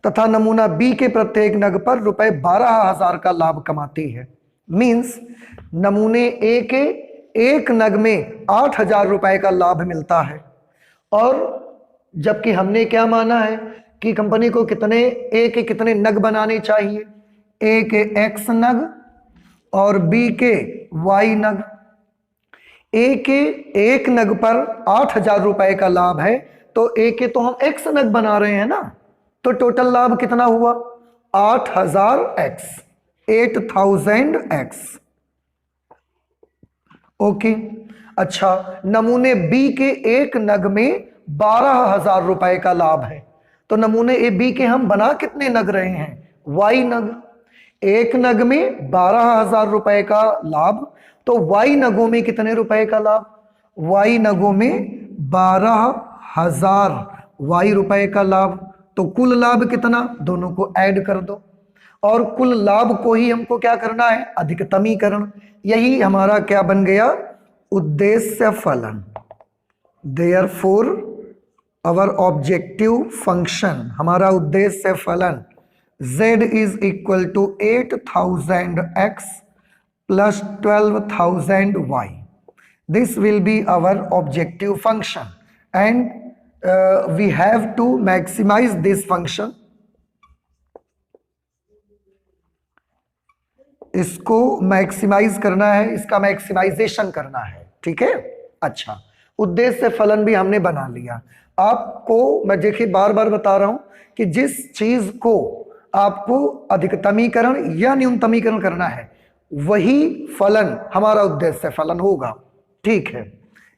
तथा नमूना बी के प्रत्येक नग पर ₹12,000 का लाभ कमाती है। मींस नमूने ए के एक नग में ₹8,000 का लाभ मिलता है, और जबकि हमने क्या माना है कि कंपनी को कितने ए के कितने नग बनाने चाहिए, ए के एक्स नग और बी के वाई नग। ए के एक नग पर ₹8,000 का लाभ है, तो ए के तो हम एक्स नग बना रहे हैं ना, तो टोटल लाभ कितना हुआ 8,000x, 8,000x। ओके, अच्छा, नमूने बी के एक नग में ₹12,000 का लाभ है, तो नमूने ए बी के हम बना कितने नग रहे हैं, वाई नग। एक नग में ₹12,000 का लाभ, तो वाई नगों में कितने रुपए का लाभ, वाई नगों में 12,000 वाई रुपए का लाभ। तो कुल लाभ कितना, दोनों को ऐड कर दो, और कुल लाभ को ही हमको क्या करना है, अधिकतमीकरण। यही हमारा क्या बन गया, उद्देश्य फलन। देयरफॉर आवर ऑब्जेक्टिव फंक्शन, हमारा उद्देश्य फलन z is equal to 8,000x plus 12,000y. This will be our objective function, and we have to maximize this function. इसको मैक्सिमाइज करना है, इसका मैक्सिमाइजेशन करना है। ठीक है, अच्छा, उद्देश्य फलन भी हमने बना लिया। आपको मैं देखिए बार बार बता रहा हूं कि जिस चीज को आपको अधिकतमीकरण या न्यूनतमीकरण करना है वही फलन हमारा उद्देश्य फलन होगा। ठीक है,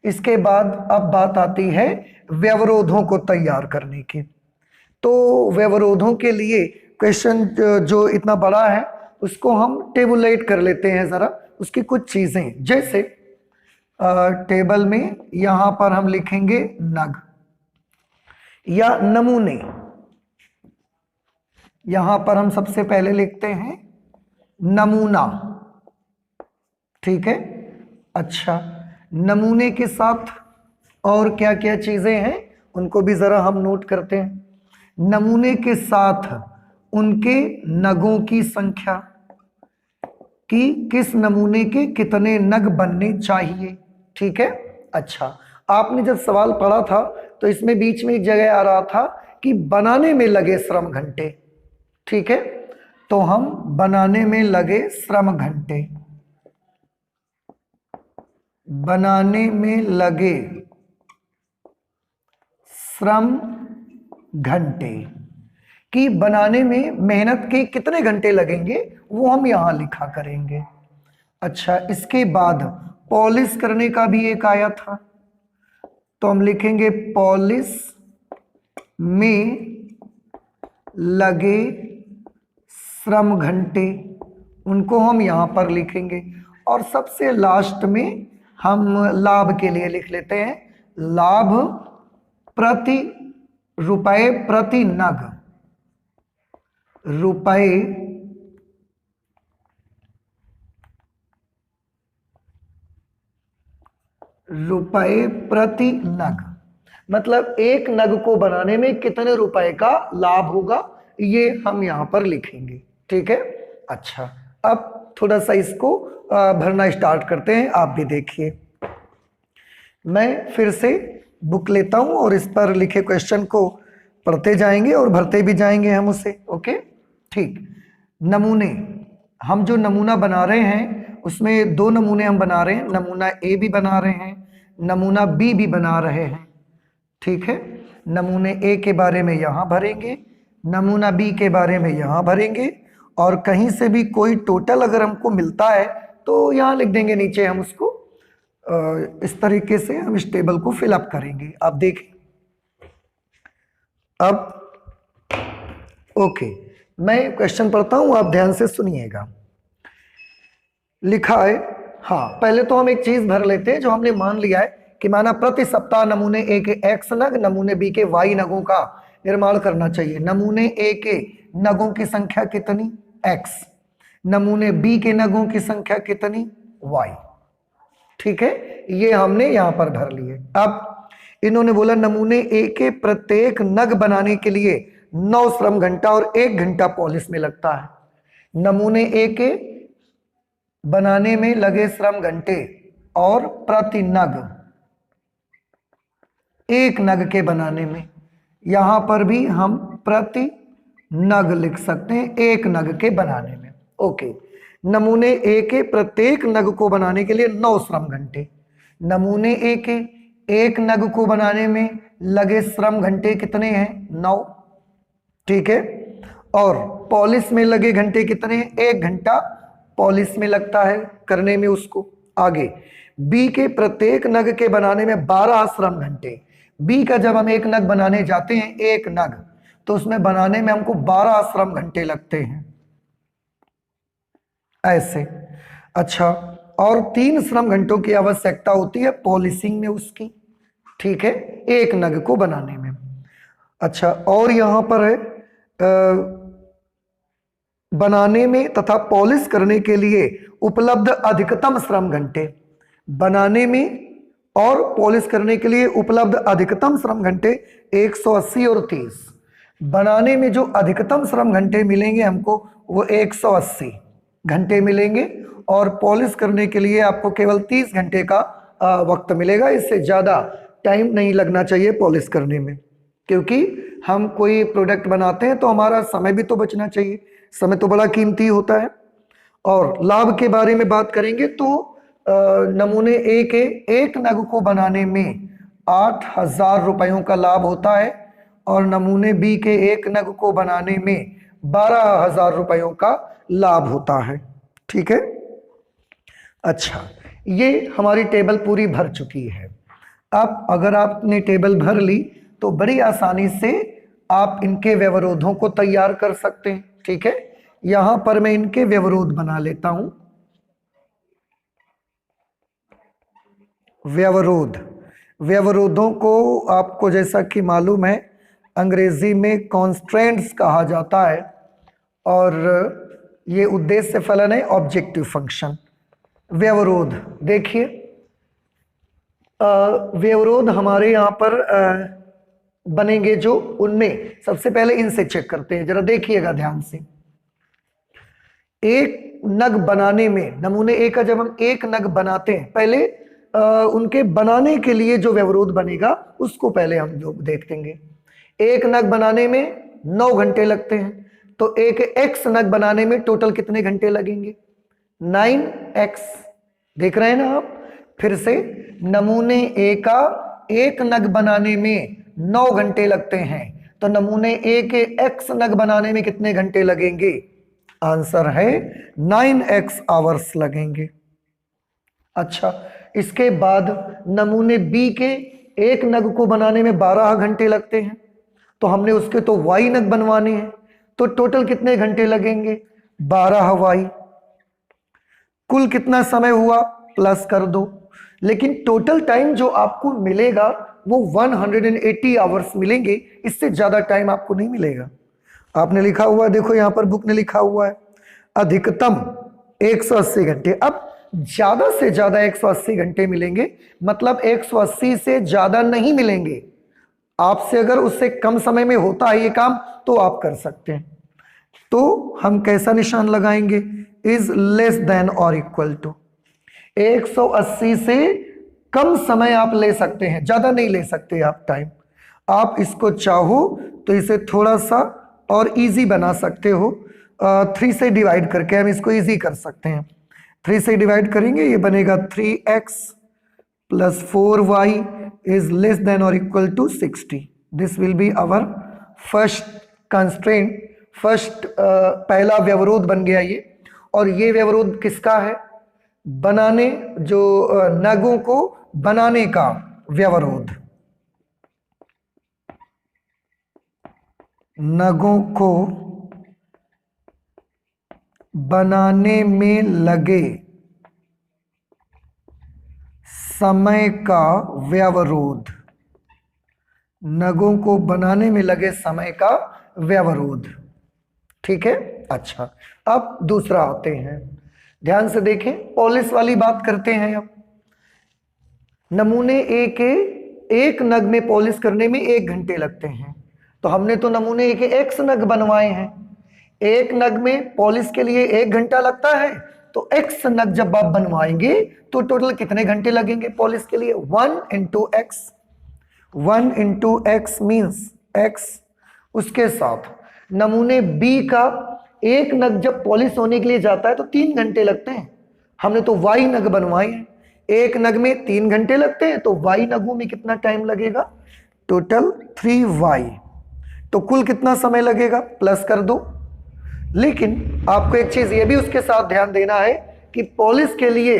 इसके बाद अब बात आती है व्यवरोधों को तैयार करने की। तो व्यवरोधों के लिए क्वेश्चन जो इतना बड़ा है उसको हम टेबुलेट कर लेते हैं जरा, उसकी कुछ चीजें। जैसे टेबल में यहां पर हम लिखेंगे नग या नमूने। यहां पर हम सबसे पहले लिखते हैं नमूना, ठीक है। अच्छा, नमूने के साथ और क्या क्या चीजें हैं उनको भी जरा हम नोट करते हैं। नमूने के साथ उनके नगों की संख्या, कि किस नमूने के कितने नग बनने चाहिए, ठीक है। अच्छा, आपने जब सवाल पढ़ा था तो इसमें बीच में एक जगह आ रहा था कि बनाने में लगे श्रम घंटे, ठीक है। तो हम बनाने में लगे श्रम घंटे, बनाने में लगे श्रम घंटे, कि बनाने में मेहनत के कितने घंटे लगेंगे वो हम यहां लिखा करेंगे। अच्छा, इसके बाद पॉलिश करने का भी एक आया था, तो हम लिखेंगे पॉलिश में लगे श्रम घंटे, उनको हम यहां पर लिखेंगे। और सबसे लास्ट में हम लाभ के लिए लिख लेते हैं लाभ प्रति रुपए प्रति नग, रुपए प्रति नग, मतलब एक नग को बनाने में कितने रुपए का लाभ होगा ये हम यहां पर लिखेंगे, ठीक है। अच्छा, अब थोड़ा सा इसको भरना स्टार्ट करते हैं, आप भी देखिए। मैं फिर से बुक लेता हूं और इस पर लिखे क्वेश्चन को पढ़ते जाएंगे और भरते भी जाएंगे हम उसे, ओके, ठीक। नमूने, हम जो नमूना बना रहे हैं उसमें दो नमूने हम बना रहे हैं, नमूना ए भी बना रहे हैं, नमूना बी भी बना रहे हैं, ठीक है। नमूने ए के बारे में यहां भरेंगे, नमूना बी के बारे में यहां भरेंगे, और कहीं से भी कोई टोटल अगर हमको मिलता है तो यहां लिख देंगे नीचे हम उसको। इस तरीके से हम इस टेबल को फिलअप करेंगे, आप देखें। अब ओके, मैं क्वेश्चन पढ़ता हूं, आप ध्यान से सुनिएगा। लिखा है, हाँ, पहले तो हम एक चीज भर लेते हैं जो हमने मान लिया है कि माना प्रति सप्ताह नमूने ए के एक्स नग, नमूने बी के वाई नगों का निर्माण करना चाहिए। नमूने ए के नगों की संख्या कितनी, एक्स, नमूने बी के नगों की संख्या कितनी, वाई, ठीक है। ये हमने यहां पर भर लिए। अब इन्होंने बोला नमूने ए के प्रत्येक नग बनाने के लिए 9 श्रम घंटा और 1 घंटा पॉलिश में लगता है। नमूने ए के बनाने में लगे श्रम घंटे और प्रति नग, एक नग के बनाने में, यहां पर भी हम प्रति नग लिख सकते हैं, एक नग के बनाने में, ओके। नमूने ए के प्रत्येक नग को बनाने के लिए 9 श्रम घंटे, नमूने ए के एक नग को बनाने में लगे श्रम घंटे कितने हैं, 9, ठीक है। और पॉलिश में लगे घंटे कितने हैं, 1 घंटा पॉलिश में लगता है करने में उसको। आगे बी के प्रत्येक नग के बनाने में 12 श्रम घंटे, बी का जब हम एक नग बनाने जाते हैं, एक नग, तो उसमें बनाने में हमको 12 श्रम घंटे लगते हैं, ऐसे। अच्छा, और 3 श्रम घंटों की आवश्यकता होती है पॉलिशिंग में उसकी, ठीक है, एक नग को बनाने में। अच्छा, और यहां पर है बनाने में तथा पॉलिश करने के लिए उपलब्ध अधिकतम श्रम घंटे, बनाने में और पॉलिश करने के लिए उपलब्ध अधिकतम श्रम घंटे 180 और 30। बनाने में जो अधिकतम श्रम घंटे मिलेंगे हमको वो 180 घंटे मिलेंगे, और पॉलिश करने के लिए आपको केवल 30 घंटे का वक्त मिलेगा। इससे ज़्यादा टाइम नहीं लगना चाहिए पॉलिश करने में, क्योंकि हम कोई प्रोडक्ट बनाते हैं तो हमारा समय भी तो बचना चाहिए, समय तो बड़ा कीमती होता है। और लाभ के बारे में बात करेंगे तो नमूने ए के एक नग को बनाने में 8,000 रुपयों का लाभ होता है, और नमूने बी के एक नग को बनाने में 12,000 रुपयों का लाभ होता है, ठीक है। अच्छा, ये हमारी टेबल पूरी भर चुकी है। अब अगर आपने टेबल भर ली तो बड़ी आसानी से आप इनके व्यवरोधों को तैयार कर सकते हैं, ठीक है। यहां पर मैं इनके व्यवरोध बना लेता हूं। व्यवरोध। व्यवरोधों को आपको जैसा कि मालूम है अंग्रेजी में कॉन्स्ट्रेंट्स कहा जाता है, और ये उद्देश्य फलन है, ऑब्जेक्टिव फंक्शन। व्यवरोध देखिए, व्यवरोध हमारे यहाँ पर बनेंगे जो, उनमें सबसे पहले इनसे चेक करते हैं, जरा देखिएगा ध्यान से। एक नग बनाने में, नमूने ए का जब हम एक नग बनाते हैं, पहले उनके बनाने के लिए जो व्यवरोध बनेगा उसको पहले हम जो देख देंगे। एक नग बनाने में 9 घंटे लगते हैं, तो एक एक्स नग बनाने में टोटल कितने घंटे लगेंगे? 9x। देख रहे हैं ना आप? फिर से, नमूने ए का एक नग बनाने में 9 घंटे लगते हैं, तो नमूने ए के x नग बनाने में कितने घंटे लगेंगे? आंसर है 9x आवर्स लगेंगे। अच्छा, इसके बाद नमूने बी के एक नग को बनाने में 12 घंटे लगते हैं, तो हमने उसके तो y नग बनवाने हैं, तो टोटल कितने घंटे लगेंगे? 12y। कुल कितना समय हुआ प्लस कर दो, लेकिन टोटल टाइम जो आपको मिलेगा वो 180 आवर्स मिलेंगे, इससे ज्यादा टाइम आपको नहीं मिलेगा। आपने लिखा हुआ, देखो यहां पर बुक ने लिखा हुआ है अधिकतम 180 घंटे। अब ज्यादा से ज्यादा 180 घंटे मिलेंगे, मतलब 180 से ज्यादा नहीं मिलेंगे। आपसे अगर उससे कम समय में होता है ये काम तो आप कर सकते हैं। तो हम कैसा निशान लगाएंगे? इज लेस देन और इक्वल टू। 180 से कम समय आप ले सकते हैं, ज्यादा नहीं ले सकते आप टाइम। आप इसको चाहो तो इसे थोड़ा सा और इजी बना सकते हो, 3 से डिवाइड करके हम इसको इजी कर सकते हैं। 3 से डिवाइड करेंगे, ये बनेगा 3x plus 4y is less than और equal to 60। This will be our first constraint, first पहला व्यवरोध बन गया ये। और ये व्यवरोध किसका है? बनाने, जो नगों को बनाने का व्यवरोध। नगों को बनाने में लगे समय का व्यवरोध। नगों को बनाने में लगे समय का व्यवरोध। ठीक है। अच्छा, अब दूसरा आते हैं, ध्यान से देखें, पॉलिश वाली बात करते हैं। अब नमूने ए के एक नग में पॉलिश करने में 1 घंटे लगते हैं, तो हमने तो नमूने ए के x नग बनवाए हैं। एक नग में पॉलिश के लिए 1 घंटा लगता है, तो x नग जब आप बनवाएंगे तो टोटल कितने घंटे लगेंगे पॉलिश के लिए? 1 into x. 1 into x means x। उसके साथ नमूने B का एक नग जब पॉलिश होने के लिए जाता है तो 3 घंटे लगते हैं, हमने तो y नग बनवाए हैं। एक नग में 3 घंटे लगते हैं, तो y नगों में कितना टाइम लगेगा? Total 3y। तो कुल कितना समय लगेगा? प्लस कर दो। लेकिन आपको एक चीज ये भी उसके साथ ध्यान देना है कि पॉलिश के लिए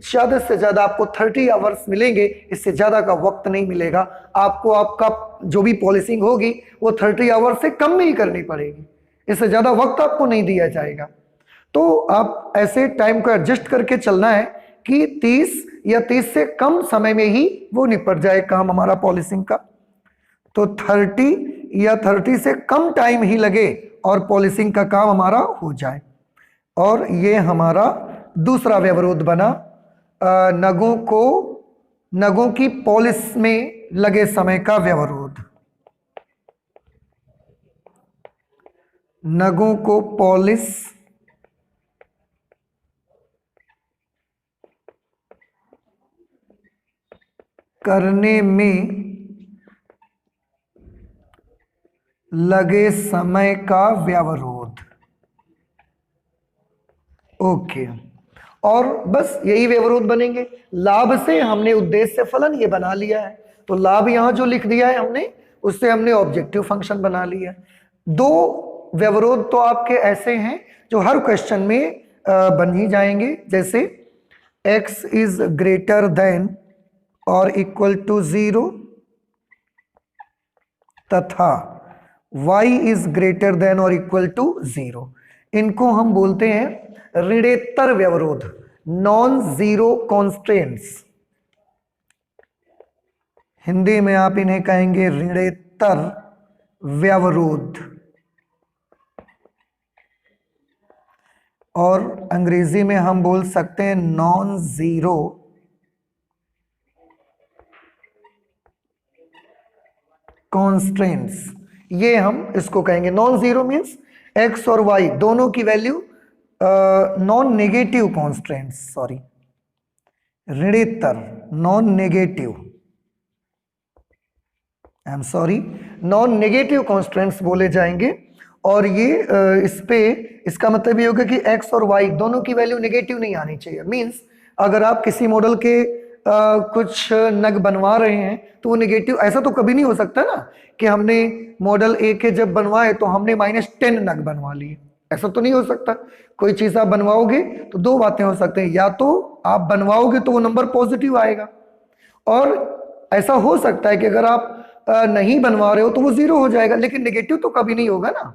ज्यादा से ज्यादा आपको 30 आवर्स मिलेंगे, इससे ज्यादा का वक्त नहीं मिलेगा आपको। आपका जो भी पॉलिशिंग होगी वो 30 आवर्स से कम में ही करनी पड़ेगी, इससे ज्यादा वक्त आपको नहीं दिया जाएगा। तो आप ऐसे टाइम को एडजस्ट करके चलना है कि 30 या 30 से कम समय में ही वो निपट जाए काम हमारा पॉलिशिंग का। तो 30 या 30 से कम टाइम ही लगे और पॉलिशिंग का काम हमारा हो जाए। और ये हमारा दूसरा व्यवरोध बना, नगों की पॉलिश में लगे समय का व्यवरोध। नगों को पॉलिश करने में लगे समय का व्यवरोध। ओके, और बस यही व्यवरोध बनेंगे। लाभ से हमने उद्देश्य फलन ये बना लिया है, तो लाभ यहां जो लिख दिया है हमने, उससे हमने ऑब्जेक्टिव फंक्शन बना लिया है। 2 व्यवरोध तो आपके ऐसे हैं जो हर क्वेश्चन में बन ही जाएंगे, जैसे x इज ग्रेटर देन और इक्वल टू 0 तथा y इज ग्रेटर देन और इक्वल टू 0। इनको हम बोलते हैं ऋणेतर व्यवरोध, नॉन जीरो कॉन्स्ट्रेंट्स। हिंदी में आप इन्हें कहेंगे ऋणेतर व्यवरोध, और अंग्रेजी में हम बोल सकते हैं नॉन जीरो कॉन्स्ट्रेंट्स। ये हम इसको कहेंगे नॉन जीरो मीन्स एक्स और वाई दोनों की value non negative constraints, sorry ऋणेतर non negative, I am sorry, non negative constraints बोले जाएंगे। और ये इस पे इसका मतलब ये होगा कि x और y दोनों की वैल्यू नेगेटिव नहीं आनी चाहिए। मींस अगर आप किसी मॉडल के कुछ नग बनवा रहे हैं तो वो नेगेटिव, ऐसा तो कभी नहीं हो सकता ना कि हमने मॉडल ए के जब बनवाए तो हमने -10 नग बनवा लिए, ऐसा तो नहीं हो सकता। कोई चीज आप बनवाओगे तो दो बातें हो सकते हैं, या तो आप बनवाओगे तो वो नंबर पॉजिटिव आएगा, और ऐसा हो सकता है कि अगर आप नहीं बनवा रहे हो तो वो जीरो हो जाएगा, लेकिन नेगेटिव तो कभी नहीं होगा ना।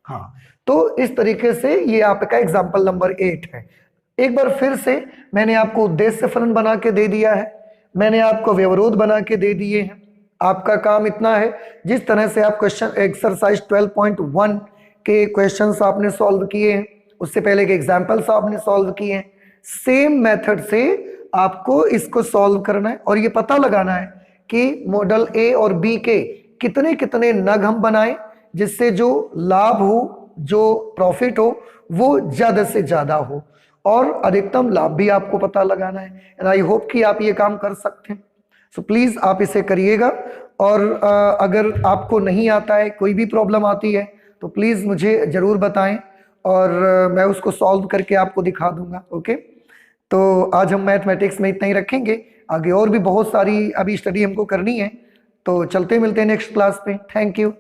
हाँ, तो इस तरीके से ये आपका एग्जाम्पल नंबर 8 है। एक बार फिर से मैंने आपको उद्देश्य फलन बना के दे दिया है, मैंने आपको व्यवरोध बना के दे दिए हैं। आपका काम इतना है, जिस तरह से आप क्वेश्चन एक्सरसाइज 12.1 के क्वेश्चंस आपने सॉल्व किए हैं, उससे पहले के एग्जाम्पल्स आपने सॉल्व किए हैं, सेम मेथड से आपको इसको सॉल्व करना है और ये पता लगाना है कि मॉडल ए और बी के कितने कितने नग हम बनाएं जिससे जो लाभ हो, जो प्रॉफिट हो, वो ज्यादा से ज्यादा हो, और अधिकतम लाभ भी आपको पता लगाना है। एंड आई होप कि आप ये काम कर सकते हैं। सो प्लीज आप इसे करिएगा, और अगर आपको नहीं आता है, कोई भी प्रॉब्लम आती है तो प्लीज मुझे जरूर बताएं, और मैं उसको सॉल्व करके आपको दिखा दूंगा। ओके, तो आज हम मैथमेटिक्स में इतना ही रखेंगे, आगे और भी बहुत सारी अभी स्टडी हमको करनी है, तो चलते मिलते हैं नेक्स्ट क्लास पे। Thank you.